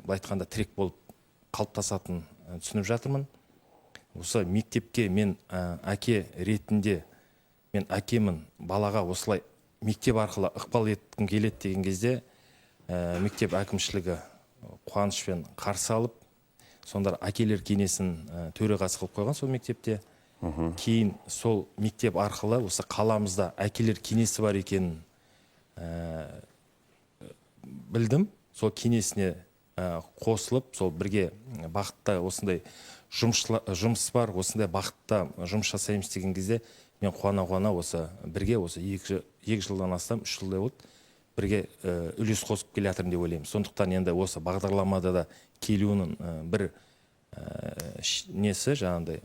айтқанда тірек болып қалыптасатын түсініп жатырмын. Осы мектепке мен әке ретінде, мен әкемін, балаға осылай мектеп арқылы ықпал еткім келеді деген кезде, мектеп әкімшілігі қуанышпен қарсы алып, сондар әкелер кеңесін төрағасы қылып қойған сол мектепте. Кейін сол мектеп арқылы осы қаламызда әкелер кеңесі бар екенін білдім. Сол кеңесіне қосылып, сол бірге бақытта осындай жұмыс бар, осындай бақытта жұмыс жасаймыз деген кезде, мен қуана-қуана осы бірге осы 2 жылдан астам, 3 жылдай болды, бірге үлес қосып келе жатырмын деп ойлаймын. Сондықтан енді осы бағдарламада да келуінің бір несі, жаңағыдай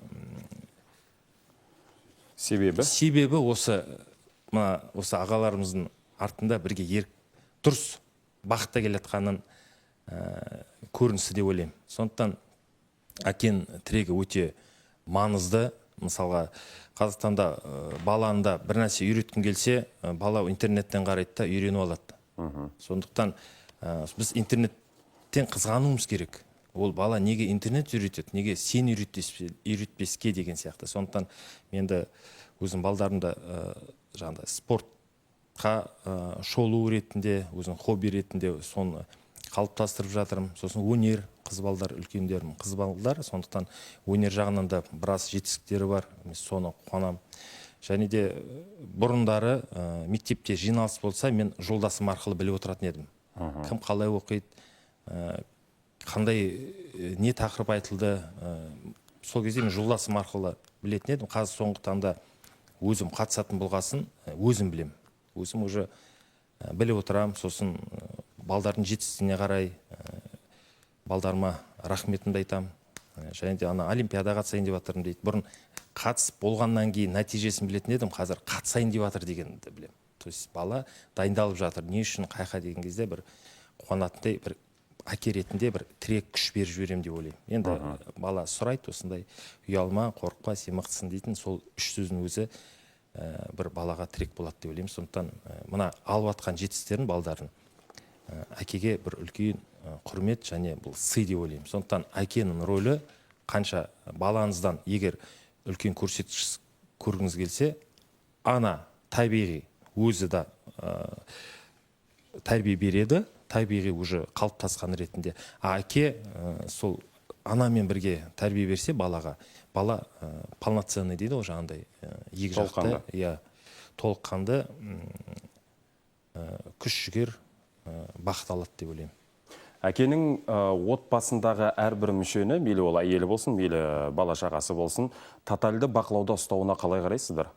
себебі осы ағаларымыздың артында бірге дұрыс бақытта келе жатқанын көрінісі деп ойлаймын. Сондықтан әкен тірегі өте маңызды. Мысалға, Қазақстанда баланы бір нәрсе үйреткім келсе, бала интернеттен қарайды да үйреніп алады. Сондықтан біз интернеттен қызғануымыз керек. Ол бала неге интернет үйретеді, неге сен үйретпеске деген сияқты. Сондықтан менді өзім балдарымда жаңағыдай спортқа шолу ретінде, өзім хобби ретінде соны қалыптастырып жатырмын. Сосын өнер, қыз балдар, үлкендерім қыз балдар, сондықтан өнер жағынан да біраз жетістіктері бар, мен соны қуанамын. Және де бұрындары мектепте жиналыс болса, мен жолдасым арқылы біліп отыратын едім. Кім қалай оқиды, қандай не тақырып айтылды, сол кезде мен жолдасым арқылы білетін едім. Қазір соңғы таңда өзім қатысатын болғасын, өзім білем. Өзім уже біліп отырам, сосын балдардың жетістігіне қарай балдарыма рахметімді айтам. Және де олимпиада қатысайын деп жатырмын дейді. Бұрын қатысып болғаннан кейін нәтижесін білетін едім, қазір қатысайын деп жатыр дегенді білем. То есть бала дайындалып жатыр, не үшін қайқа деген кезде бір қуанатындай, бір әке ретінде бір тірек күш беріп жіберем деп ойлаймын. Енді бала сұрайды, осындай ұялма, қорықпа, сен мықтысың дейтін, сол 3 сөздің өзі бір балаға тірек болады деп ойлаймын. Сондықтан мына алып атқан жетістіктерін балдарын әкеге бір үлкен құрмет және бұл сый деп ойлаймын. Сондықтан әкенің рөлі қанша балаңыздан егер үлкен көрсеткіш көргіңіз келсе, ана табиғи өзі да тәрбие береді, табиғи уже қалыптасқан ретінде. Әке сол анамен бірге тәрбие берсе балаға, бала полноценный дейді, ол жаңағындай екі жақты, толыққанды күш жігер бақыт алады деп ойлаймын. Әкенің отбасындағы әрбір мүшені, мейлі ол әйелі болсын, мейлі бала шағасы болсын, тотальды бақылауда ұстауына қалай қарайсыздар?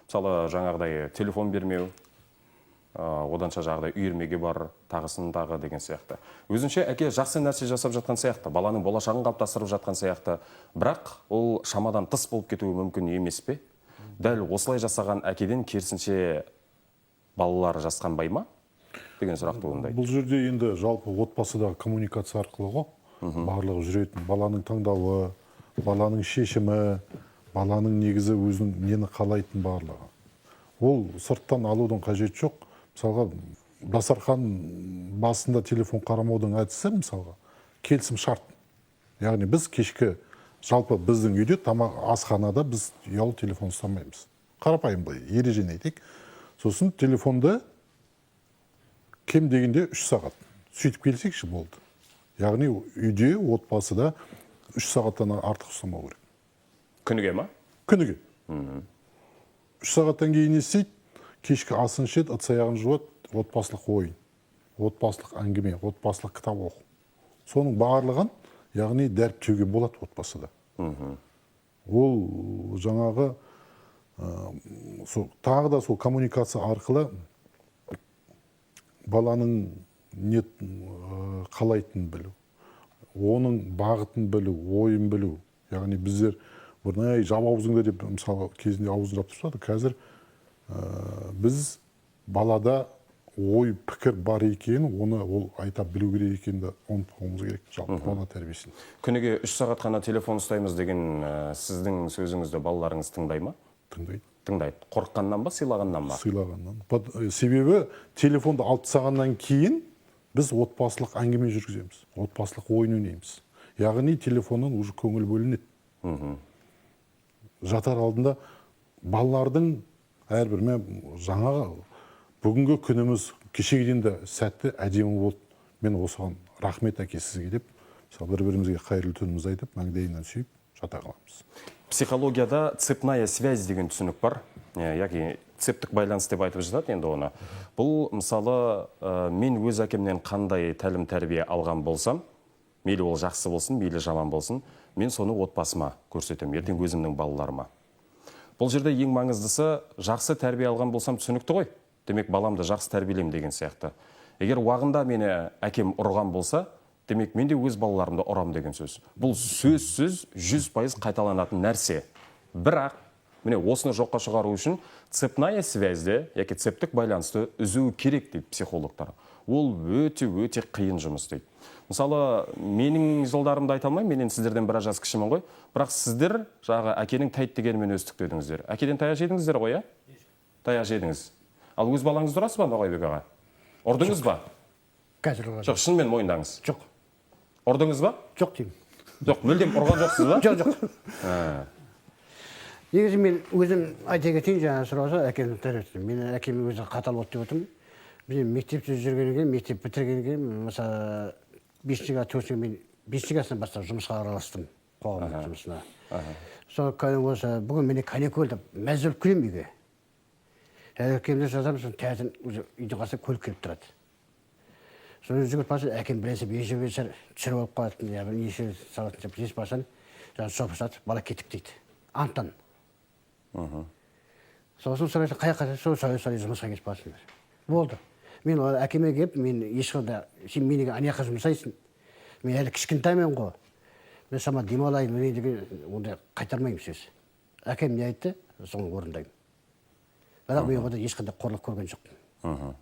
Мысалы, жаңағыдай телефон бермеу, оданша жағдай үйірмеге бар, тағысындағы деген сияқты. Өзінше әке жақсы нәрсе жасап жатқан сияқты, баланың болашағын қалыптастырып жатқан сияқты, бірақ ол шамадан тыс болып кетуі мүмкін емес пе? Дәл осылай жасаған әкеден керісінше балалары жасқанбай ма? Деген сұрақ туындайды. Бұл жерде енді жалпы отбасыдағы коммуникация арқылы ғой, барлығы жүретін. Баланың таңдауы, баланың шешімі, баланың негізі өзінің нені қалайтын барлығы. Ол сырттан алудың қажеті жоқ. Мысалға, дастархан басында телефон қарамаудың әдісі, мысалға, келісім шарт. Яғни біз кешкі жалпы біздің үйде асханада біз ұялы телефон ұстамаймыз. Қарапайым былай, ережені айтайық. Сосын телефонды кем дегенде 3 сағат. Сөйтіп келсекші болды. Яғни үйде, отбасыда 3 сағаттан артық ұстамау керек. Күніге ма? Күніге. 3 сағаттан кейін естейді, кешкі асын ішеді, ыдыс-аяғын жуады, отбасылық ойын, отбасылық әңгіме, отбасылық кітап оқу. Соның барлығын яғни дәріптеуге болады отбасыда. Ол жаңағы тағы да сол коммуникация арқылы баланың не қалайтынын білу, оның бағытын білу, ойын білу. Яғни біздер бұрын жап аузыңды деп мысалы кезінде аузын жап тұрсады. Қазір біз балада ой, пікір бар екенін, оны ол айта білу керек екенін ұмытпауымыз керек, жалпы бала тәрбиесін. Күніге 3 сағат қана телефон ұстаймыз деген сіздің сөзіңізді балаларыңыз тыңдай ма? Тыңдайды. Тыңдайды. Қорыққаннан ба, сыйлағаннан ба? Сыйлағаннан. Себебі телефонды алып тастағаннан кейін біз отбасылық әңгіме жүргіземіз, отбасылық ойын ойнаймыз. Яғни телефоннан уже көңіл бөлінеді. Жатар алдында балалардың әрбір жаңағы бүгінгі күніміз кешегі дейін сәтті әдемі болды. Мен осыған рахмет әке сізге деп, бір-бірімізге қайырлы түнімізді айтып, маңдайынан сүйіп жата қаламыз. Психологияда цепная связь деген түсінік бар. Яғни цептік байланыс деп айтып жатады енді оны. Бұл мысалы мен өз әкемнен қандай тәлім тәрбие алған болсам, мейлі ол жақсы болсын, мейлі жаман болсын, мен соны отбасыма көрсетемін, ертең өзімнің балаларыма. Бұл жерде ең маңыздысы жақсы тәрбие алған болсам түсінікті ғой. Демек баламды жақсы тәрбиелеймін деген сияқты. Егер уағында мені әкем ұрған болса, демек мен де өз балаларымды ұрам деген сөз. Бұл сөзсіз 100% қайталанатын нәрсе. Бірақ міне осыны жоққа шығару үшін цепная связьде, яки цептік байланысты үзу керек дейді психологтар. Ол өте қиын жұмыс дейді. Мысалы, менің жылдарымды айта алмаймын, менен сіздерден біраз жас кішімін ғой. Бірақ сіздер жағы әкенің тайт дегенімен өстік дедіңіздер. Әкеден таяқ жедіңіздер ғой, иә? Таяқ жедіңіз. Ал өз балаңызды ұрасыз ба, Ноғайбек аға? Ұрдыңыз ба? Қазір ұрады. Жоқ, шынымен мойындаңыз. Жоқ. Ұрдыңыз ба? Жоқ деймін. Жоқ, мүлдем ұрған жоқсыз ба? Жоқ. Негізі мен өзім айта кетейін, жаңа сұрауға әкемнің тәрбиесі. Мен әкем өзі қатал болды деп отырмын. Мен мектепте жүргеннен кейін, мектеп бітіргеннен кейін, мысалы 5-ші класстан мен 5-ші класстан бастап жұмысқа араластым, қоғамдық жұмысына. Сол осы бүгін мені каникул деп мәз болып келемін үйге. Әкемді жазамын, соны тәтін үйде қалса көлік келіп тұрады. Соны жүгіріп барса, әкем біресе бейші түсіріп алып қалатын, неше салатын деп жес барсан, соп сатып, бала кетік дейді. Антан. Сосын сұрайсың, қай сол жұмысқа кетіп барсыңдар. Болды. Мен әкеме келіп, мен ешқанда, сен менеге анияқа жұмысайсың. Мен әлі кішкентаймен ғой. Мен сама демалайын, онда қайтармаймын сөз. Әкем не айтты, соны орындаймын. Бірақ мен одан ешқандай қорлық көрген жоқпын.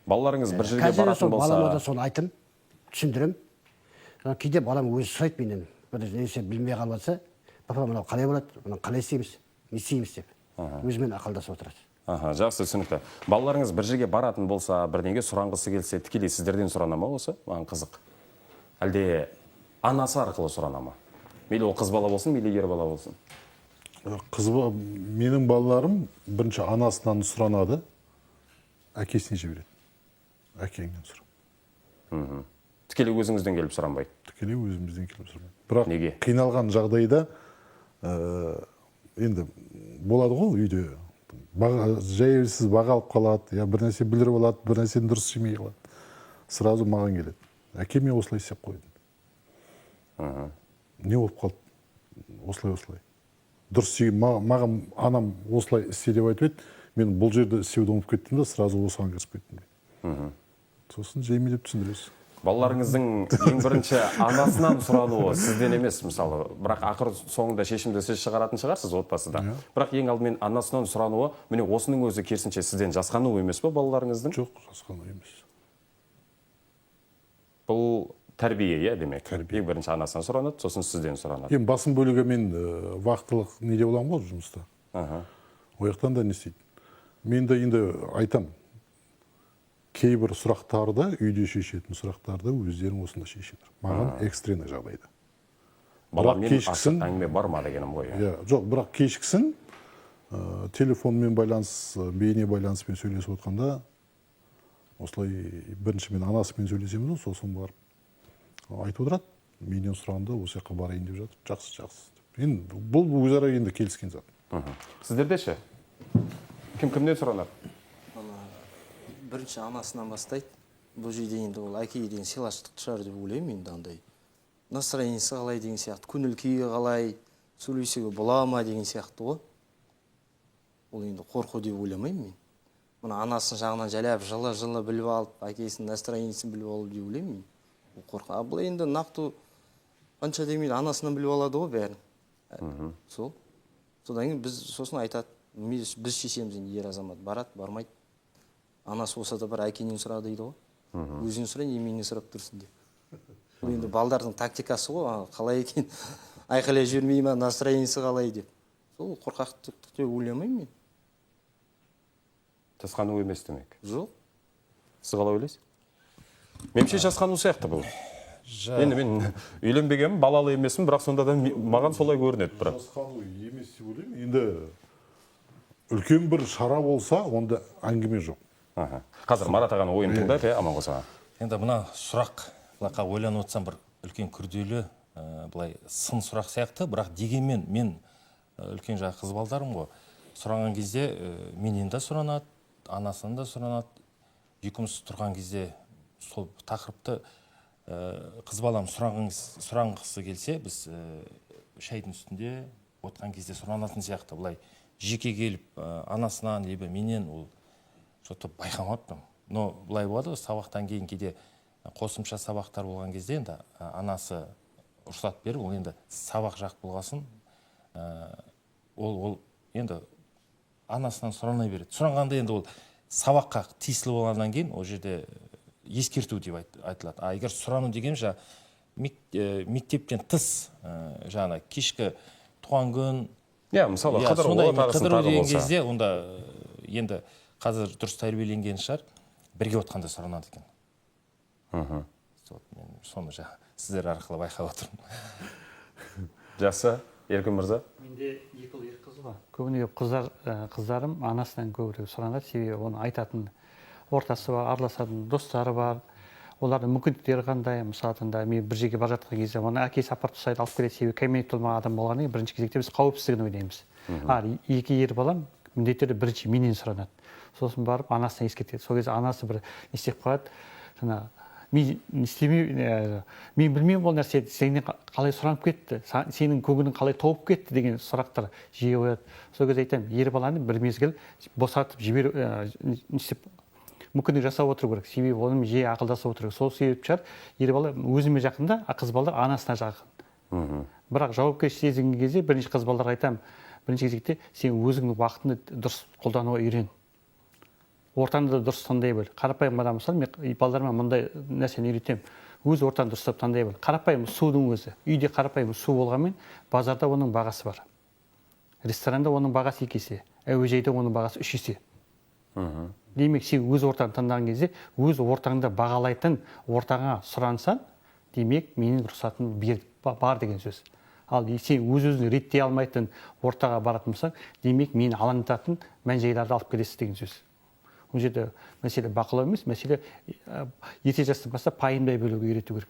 Балаларыңыз бір жерге баратын болса... Балама да соны айтым, түсіндірім. Кейде балам өзі сұрайды менен, бір нәрсе білмей қалыватса, папа, мынау қалай болады, мынау қалай істейміз, не істейміз деп. Өзімен ақылдасып отырады. Жақсы, түсінікті. Балаларыңыз бір жерге баратын болса, бірдеңеге сұраңғысы келсе, тікелей сіздерден сұрана ма осы? Маған қызық. Әлде анасы арқылы сұрана ма? Мейлі ол қыз бала болсын, мейлі ер бала болсын. Менің балаларым бірінші анасынан сұранады, әкесіне жібереді. Әкеңнен сұра. Тікелей өзіңізден келіп сұранбайды? Тікелей өзімізден келіп сұранбайды. Бірақ неге? Қиналған жағдайда енді болады ғой үйде. Жайсыз баға алып қалады, бір нәрсе білдіріп алады, бір нәрсені дұрыс жемей қалады. Сразу маған келеді. Әке, мен осылай істеп қойдым. Не болып қалды? Осылай. Дұрыс істеген, маған анам осылай істе деп айтып еді, мен бұл жерде істеуді ұмытып кеттім да, сразу осыған кірісіп кеттім. Сосын жайме деп түсіндіресіз. Балаларыңыздың ең бірінші анасынан сұрануы сізден емес, мысалы, бірақ ақыр соңында шешімді сіз шығаратын шығарсыз отбасыда. Бірақ ең алдымен анасынан сұрануы, міне осының өзі керісінше сізден жасқану емес пе балаларыңыздың? Жоқ, жасқану емес. Бұл тәрбие, иә, демек. Ең бірінші анасынан сұранады, сосын сізден сұранады. Ең басым бөлігі мен вақтылық неде боламын ғой жұмыста. Ояқтан да не істейді. Мен де енді айтам. Кейбір сұрақтарды, үйде шешетін сұрақтарды өздерің осында шешіңдер. Маған экстренный жағдайда. Баламен ашық әңгіме бар ма дегенім ғой? Жоқ, бірақ кешкісін телефонмен байланыс, бейне байланыспен сөйлесіп отқанда, осылай бірінші мен анасымен сөйлесемін, сосын барып айтып отырады. Менен сұрағанда осы жаққа барайын деп жатыр. Жақсы. Енді бұл өзара енді келіскен зат. Сіздерде ше? Кім-кімнен сұранады? Бірінші анасынан бастайды. Бұл жерде енді ол әкеге деген сыйластық шығар деп ойлаймын енді андай. настроениесі қалай деген сияқты, көңіл күйі қалай, сөйлесуге бола ма деген сияқты ғой. Ол енді қорқу деп ойламаймын мен. Мына анасын жағынан жайлап жылы біліп алып, әкесінің настроениесін біліп алып деп ойлаймын мен. Ол қорқу. А бұл енді нақты қанша демейді, анасынан біліп алады ғой бәрін. Сол. Содан кейін біз сосын айтады, біз шешеміз енді ер азамат барады, бармайды. Анасы болса да бір әкенен сұра дейді ғой. Өзінен сұра, неменен сұрап тұрсын деп. Бұл енді балдардың тактикасы ғой, қалай екен, айқайлай жүрмей ма, настроениесі қалай деп. Сол қорқақтық деп ойламаймын мен. Жасқану емес демек. Жоқ. Сіз қалай ойлайсыз? Меніңше жасқану сияқты бұл. Енді мен үйленбегенмін, балалы емеспін, бірақ сонда да маған солай көрінеді. Жасқану емес деп ойлаймын. Енді үлкен бір шара болса, онда әңгіме жоқ. Қазір Марат ағаның ойын тыңдайық, Аманғос аға. Енді мына сұрақ, былайқа ойланып отырсам, бір үлкен күрделі, былай сын сұрақ сияқты, бірақ дегенмен мен үлкен жағы қыз балдарым ғой. Сұраған кезде менен де сұранады, анасынан да сұранады. Екеуміз тұрған кезде сол тақырыпты қыз балам сұранғысы келсе, біз шайдың үстінде отқан кезде сұранатын сияқты. Былай жеке келіп анасынан, либо менен ол что-то байқамаппын. Но былай болады, сабақтан кейін кейде қосымша сабақтар болған кезде енді анасы рұқсат беріп, ол енді сабақ жақ болғасын, ол енді анасынан сұранай береді. Сұранғанда енді ол сабаққа тиесілі болғаннан кейін ол жерде ескерту деп айтылады. А егер сұрану деген мектептен тыс, жаңа кешкі туған күн, мысалы қыдыру деген кезде, онда енді қазір дұрыс тәрбиеленген шығар, бірге отқанда сұранады екен. Мен соны сіздер арқылы байқап отырмын. Жақсы, Еркін мырза. Менде екі ұл екі қыз бар. Көбіне қыздарым анасынан көбірек сұранады, себебі оны айтатын ортасы бар, араласатын достары бар. Олардың мүмкіндіктері қандай, мысалы мен бір жерге бара жатқан кезде оны әкесі апарып тастайды, алып келеді, себебі кәмелетке толмаған адам болғаннан кейін бірінші кезекте біз қауіпсіздігін ойлаймыз. Екі ер балам міндетті бірінші менен сұранады. Сосын барып анасына ескертеді. Сол кезде анасы бір не істеп қояды, жаңа мен білмеймін ол нәрсе, сенен қалай сұранып кетті, сенің көңілің қалай толып кетті деген сұрақтар жиі қояды. Сол кезде айтамын, ер баланы бір мезгіл босатып жіберу, мүмкіндік жасап отыру керек, себебі онымен жиі ақылдасып отыру керек. Сол себеп шығар, ер бала өзіме жақында, қыз балдар анасына жақын. Бірақ жауапкершілік сезінген кезде бірінші қыз балдарға айтамын, бірінші кезекте сен өзіңнің уақытыңды дұрыс қолдануға үйрен. Ортаңды да дұрыс таңдай біл. Қарапайым адам мысалы, мен балдарыма мындай нәрсені үйретемін. Өз ортаңды дұрыстап таңдай біл. Қарапайым судың өзі. Үйде қарапайым су болғанмен, базарда оның бағасы бар. Ресторанда оның бағасы 2 есе, әуежайда оның бағасы 3 есе. Демек, сен өз ортаңды таңдаған кезде, өз ортаңды бағалайтын ортаңа сұрансаң, демек, менің рұқсатым бар деген сөз. Ал сен өз-өзін реттей алмайтын ортаға баратын болсаң, демек, мені алаңдататын мән-жайларды алып келесіз деген сөз. Ол жерде мәселе бақылау емес, мәселе ерте жастан бастап пайымдай бөлуге үйрету керек.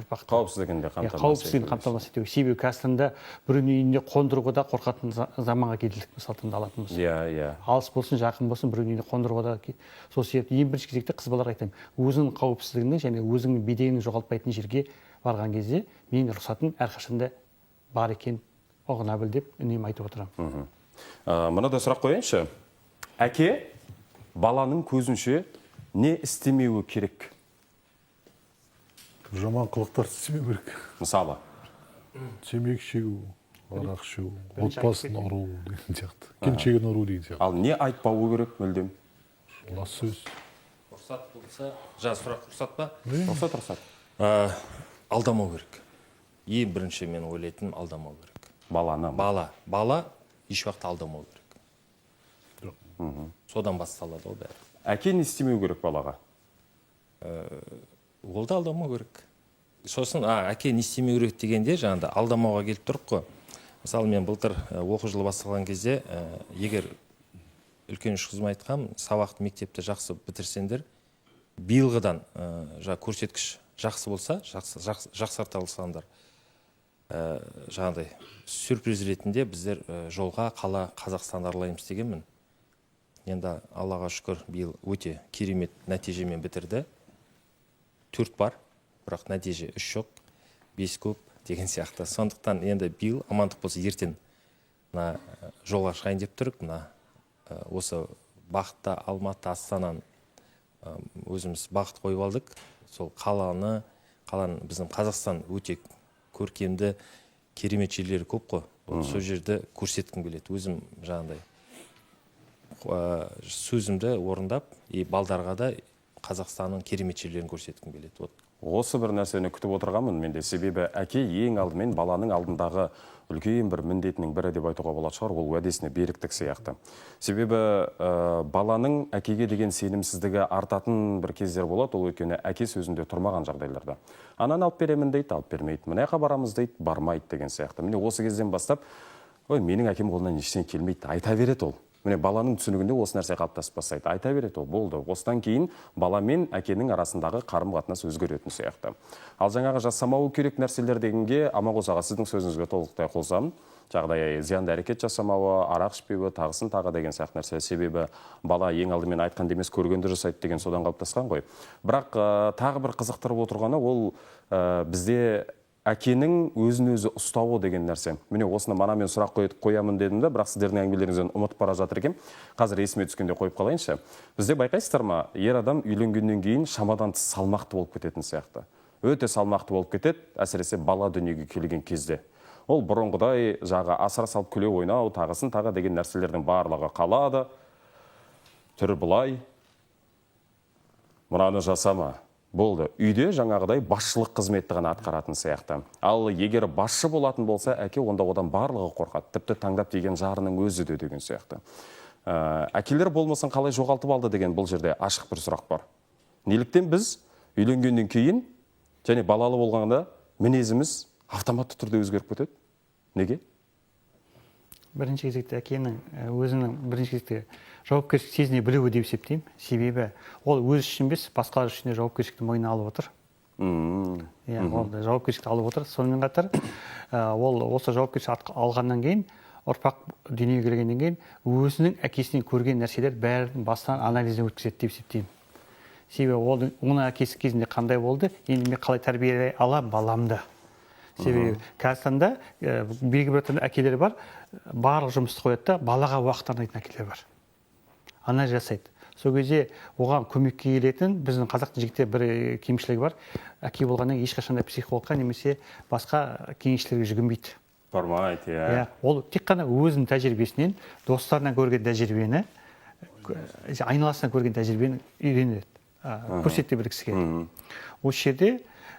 Қауіпсіздігін қамтамасыз ету. Себебі қазірде біреудің үйінде қондыруға да қорқатын заманға келдік, мысалы алатын болса. Алыс болсын, жақын болсын, біреудің үйінде қондыруға да. Сол себепті ең бірінші кезекте қыз балаларға айтамын, өзінің қауіпсіздігінің және өзінің беделін жоғалтпайтын жерге барған кезде менің рұқсатым әрқашанда бар екен, ұғына біл деп үнемі айтып отырамын. Мынада сұрақ қояйыншы. Әке баланың көзінше не істемеуі керек? Жаман қылықтар істемеу керек. Мысалы? Темекі шегу, арақ ішу, отбасын ұру деген сияқты. Келіншегін ұру деген сияқты. Ал не айтпауы керек мүлдем? Лас сөз. Рұқсат болса, сұрақ рұқсат па? Рұқсат. Алдамау керек. Ең бірінші мен ойлайтыным алдамау керек. Баланы? Бала еш уақытта алдамау керек. Содан басталады ол бәрі. Әке не істемеу керек балаға? Ол да алдамау керек. Сосын әке не істемеу керек дегенде жаңағыда алдамауға келіп тұрып қой. Мысалы мен былтыр оқу жылы басталған кезде, егер үлкен үш қызыма айтқам, сабақты мектепті жақсы бітірсеңдер, биылғыдан көрсеткіш жақсы болса, жақсарта алсаңдар, жаңағыдай сюрприз ретінде біздер жолға қала Қазақстанды аралаймыз дегенмін. Енді Аллаға шүкір биыл өте керемет нәтижемен бітірді. 4 бар, бірақ нәтиже 3 жоқ. бес көп деген сияқты. Сондықтан енді биыл амандық болса ертең мына жолға шығайын деп тұрып, мына осы бағытта Алматы, Астананы өзіміз бағыт қойып алдық. Сол қаланы біздің Қазақстан өте көркемді, керемет жерлері көп қой. Сол жерді көрсеткім келеді. Өзім жаңағыдай сөзімді орындап, балдарға да Қазақстанның керемет жерлерін көрсеткім келеді. Осы бір нәрсені күтіп отырғанмын менде. Себебі әке ең алдымен баланың алдындағы үлкен бір міндетінің бірі деп айтуға болады шығар, ол уәдесіне беріктік сияқты. Себебі баланың әкеге деген сенімсіздігі артатын бір кездер болады, ол өйткені әке сөзінде тұрмаған жағдайларда. Ананы алып беремін дейді, алып бермейді. Мына жаққа барамыз дейді, бармайды деген сияқты. Міне осы кезден бастап, менің әкем қолынан ештеңе келмейді, айта береді ол. Міне баланың түсінігінде осы нәрсе қалыптасып бастайды. Айта береді ол, болды. Осыдан кейін бала мен әкенің арасындағы қарым-қатынас өзгеретін сияқты. Ал жаңағы жасамауы керек нәрселер дегенге, Аманғос аға, сіздің сөзіңізге толықтай қосамын. Жағдай зиянды әрекет жасамауы, арақ ішпеуі, тағысын тағы деген сияқты нәрсе. Себебі бала ең алдымен айтқан демес көргенді жасайды деген содан қалыптасқан ғой. Бірақ тағы бір қызықтырып отырғаны ол бізде әкенің өзін-өзі ұстауы деген нәрсе. Міне осыны мен сұрақ қоямын дедім де, бірақ сіздердің әңгімелеріңізден ұмытып бара жатыр екен. Қазір есіме түскенде қойып қалайыншы. Бізде байқайсыздар ма, ер адам үйленгеннен кейін шамадан тыс салмақты болып кететін сияқты. Өте салмақты болып кетеді, әсіресе бала дүниеге келген кезде. Ол бұрынғыдай жағы асыра салып күле ойнау, тағысын тағы деген нәрселердің барлығы қалады. Түрі бұлай. Мынаны жасама. Болды. Үйде жаңағыдай басшылық қызметті ғана атқаратын сияқты. Ал егер басшы болатын болса, әке онда одан барлығы қорқады. Тіпті таңдап деген жарының өзі де деген сияқты. Әкелер болмасын қалай жоғалтып алды деген бұл жерде ашық бір сұрақ бар. Неліктен біз үйленгеннен кейін және балалы болғанда мінезіміз автоматты түрде өзгеріп кетеді? Неге? Бірінші кезекте әкенің өзінің бірінші кезекте жауапкершілік сезіне білуі деп есептеймін. Себебі ол өз үшін емес, басқалар үшін де жауапкершілікті мойнына алып отыр. Ол жауапкершілікті алып отыр. Сонымен қатар ол осы жауапкершілік алғаннан кейін, ұрпақ дүниеге келгеннен кейін өзінің әкесінен көрген нәрселер бәрін бастан анализден өткізеді деп есептеймін. Себебі оның әкесі кезінде қандай болды, енді мен қалай тәрбиелей аламын баламды. Себебі Қазақстанда белгілі бір әкелер бар, барлық жұмысты қояды да балаға уақыт арнайтын әкелер бар. Ана жасайды. Сол кезде оған көмекке келетін біздің қазақтың жігітте бір кемшілігі бар. Әке болғаннан ешқашан да психологқа немесе басқа кеңесшілерге жүгінбейді. Бармайды, иә. Ол тек қана өзінің тәжірибесінен, достарынан көрген тәжірибені, айналасынан көрген тәжірибені үйренеді, көрсете білгісі келеді. Осы жерде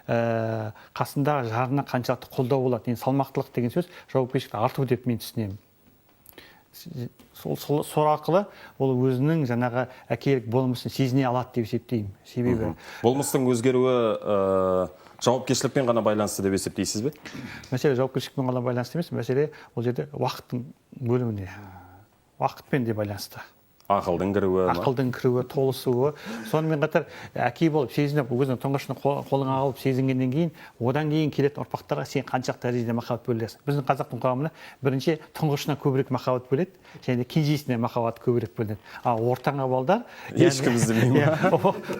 қасында жарына қаншалықты қолдау болады. Енді салмақтылық деген сөз жауапкершілікті арту деп мен түсінемін. Сол арқылы ол өзінің жаңағы әкелік болмысын сезіне алады деп есептеймін. Себебі болмыстың өзгеруі жауапкершілікпен ғана байланысты деп есептейсіз бе? Мәселе жауапкершілікпен ғана байланысты емес, мәселе ол жерде уақыттың бөлуіне, уақытпен де байланысты. Ақылдың кіруі, толысуы. Сонымен қатар әке болып сезініп, өзінің тұңғышын қолыңа алып сезінгеннен кейін, одан кейін келетін ұрпақтарға сен қаншақ дәрежеде махаббат бөлесің. Біздің қазақтың қоғамында бірінші тұңғышына көбірек махаббат бөледі, және кенжесіне махаббат көбірек бөлінеді. Ал ортаңғы балдар ешкім іздемейді.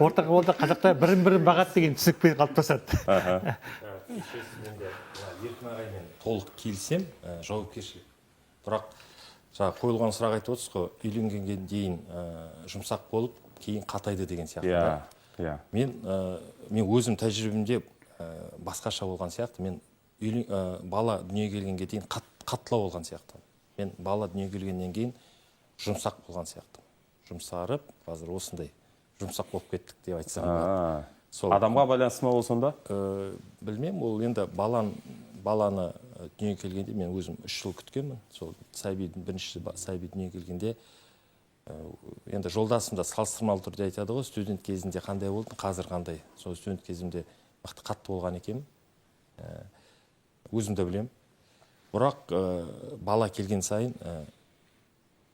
Ортаңғы балдар қазақтар бірін-бірін бағады деген түсінікпен қалыптасады. Еркін ағаймен толық келсем, жауапкершілік. Бірақ қойылған сұрақ айтып отырсыз ғой, үйленгенге дейін жұмсақ болып, кейін қатайды деген сияқты. Мен өзім тәжірибемде басқаша болған сияқты. Мен бала дүниеге келгенге дейін қаттылау болған сияқты. Мен бала дүниеге келгеннен кейін жұмсақ болған сияқты. Жұмсарып, қазір осындай жұмсақ болып кеттік деп айтсам. Адамға байланысты ма ол сонда? Білмеймін, ол енді баланы дүниеге келгенде мен өзім 3 жыл күткенмін. Сол бірінші сәби дүниеге келгенде енді жолдасым да салыстырмалы түрде айтады ғой, студент кезінде қандай болды, қазір қандай. Сол студент кезімде қатты болған екенмін. Өзім де білемін. Бірақ бала келген сайын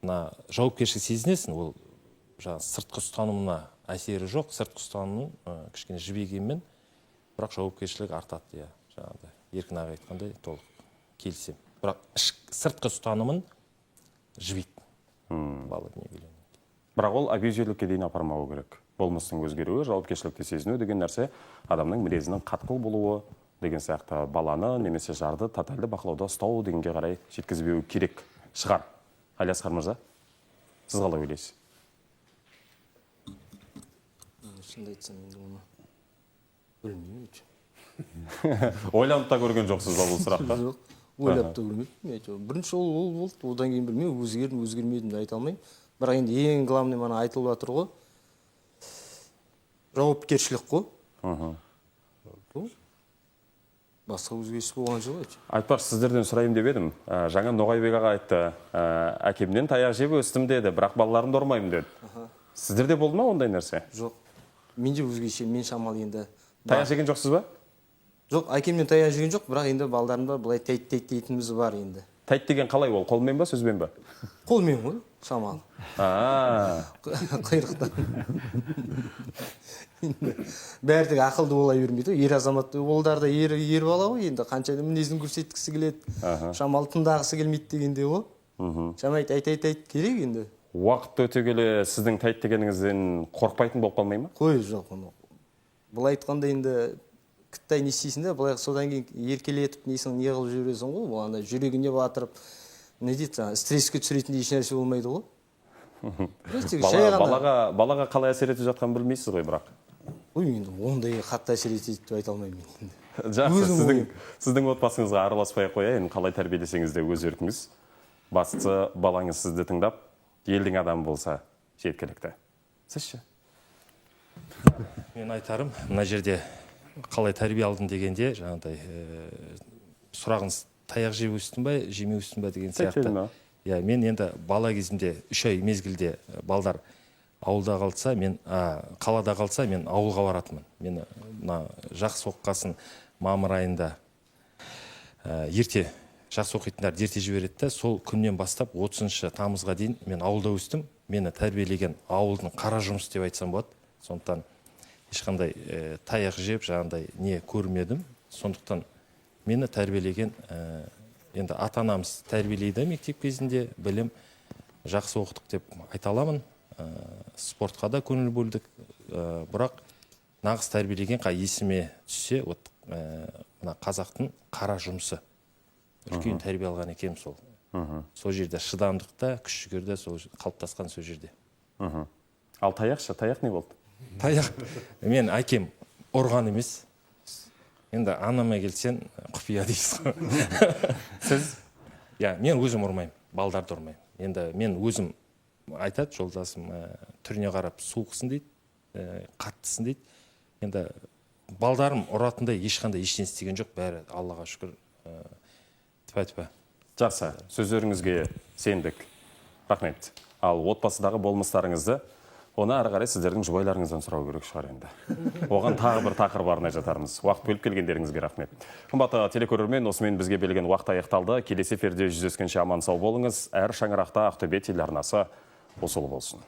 жауапкершілік сезінесің, ол сыртқы ұстанымына әсері жоқ, сыртқы ұстанымның кішкене жібегенмен, бірақ жауапкершілік артады. Еркін аға айтқандай толық келсем. Бірақ сыртқы ұстанымын жібейді бала дүниеге келгеннен кейін. Бірақ ол абьюзерлікке дейін апармауы керек. Болмыстың өзгеруі, жауапкершілікті сезіну деген нәрсе адамның мінезінің қатқыл болуы, деген сияқты баланы немесе жарды тотальды бақылауда ұстау дегенге қарай жеткізбеу керек шығар. Алиасқар мырза, сіз қалай ойлайсыз? Шынымды айтсам, енді оны білмеймін. Ойланып та көрген жоқсыз ба бұл сұрақта? Жоқ, ойлап та көрмеппін. Бірінші ол болды, одан кейін білмеймін, өзгердім, өзгермедім де айта алмаймын. Бірақ енді ең главный мана айтылып жатыр ғой. Жауапкершілік қой. Басқа өзгеріс болған жоқ. Айтпақшы, сіздерден сұрайын деп едім. Жаңа Ноғайбек аға айтты, әкемнен таяқ жеп өстім деді, бірақ балаларымды ұрмаймын деді. Сіздерде болды ма ондай нәрсе? Жоқ. Менде өзгеше, мен шамалы енді. Таяқ жеген жоқсыз ба? Жоқ, әкемнен таяқ жеген жоқ, бірақ енді балдарымда былай тәйт дейтініміз бар енді. Тәйт деген қалай ол? Қолмен ба, сөзбен ба? Қолмен ғой, шамалы. Қайрықтан. Бәрі ақылды бола бермейді. Ер азамат олдар да ер бала ғой, енді қанша мінезін көрсеткісі келеді. Шамалы тыңдағысы келмейді дегенде ғой. Шамайды айт керек енді. Уақыт өте келе сіздің тәйт дегеніңізден қорқпайтын болып қалмай ма? Қой, жоқ. Бұл айтқанда енді кіттай не істейсің де, былай содан кейін еркелетіп несің не қылып жүресің ғой, бұл андай жүрегіне батырып, не дейді, стресске түсіретіндей еш нәрсе болмайды ғой. Балаға қалай әсер етіп жатқанын білмейсіз ғой бірақ. Ой, енді ондай қатты әсер етеді деп айта алмаймын. Жақсы, сіздің отбасыңызға араласпай қояйын, қалай тәрбиелесеңіз де өз еркіңіз. Бастысы балаңыз сізді тыңдап, елдің адамы болса жеткілікті. Сіз ше? Мен айтарым, мына жерде қалай тәрбие алдым дегенде, жаңағыдай сұрағыңыз таяқ жеп өстің ба, жемей өстің ба деген сияқты. Мен енді бала кезімде 3 ай мезгілде балдар ауылда қалса, мен қалада қалса, мен ауылға баратынмын. Мені жақсы оққасын мамыр айында ерте жақсы оқитындар ерте жібереді. Сол күннен бастап 30 тамызға дейін мен ауылда өстім. Мені тәрбиелеген ауылдың қара жұмыс деп айтсам болады. Сондықтан ешқандай таяқ жеп, жаңағыдай не көрмедім. Сондықтан мені тәрбиелеген енді ата-анамыз тәрбиелейді мектеп кезінде, білім жақсы оқыдық деп айта аламын. Спортқа да көңіл бөлдік. Бірақ нағыз тәрбиелеген есіме түссе, мына қазақтың қара жұмысы. Үлкен тәрбие алған екем сол. Сол жерде шыдамдықта, күш жігерде сол қалыптасқан сол жерде. Ал таяқшы, таяқ не болды? Таяқ, мен әкем ұрған емес. Енді анама келсен, құпия дейсіз ғой. Сіз? Мен өзім ұрмаймын, балдарды ұрмаймын. Енді мен өзім айтады, жолдасым түріне қарап суықсын дейді, қаттысын дейді. Енді балдарым ұратындай ешқандай ештеңе істеген жоқ, бәрі Аллаға шүкір. Тіпа-тіпа. Жақсы, сөздеріңізге сендік. Рахмет. Ал отбасыдағы болмыстарыңызды, оны ары қарай сіздердің жұбайларыңыздан сұрау керек шығар енді. Оған тағы бір тақырып арнай жатармыз. Уақыт бөліп келгендеріңізге рахмет. Қымбатты телекөрермен, осымен бізге берілген уақыт аяқталды. Келесі эфирде жүздескенше аман сау болыңыз. Әр шаңырақта Ақтөбе телеарнасы осылы болсын.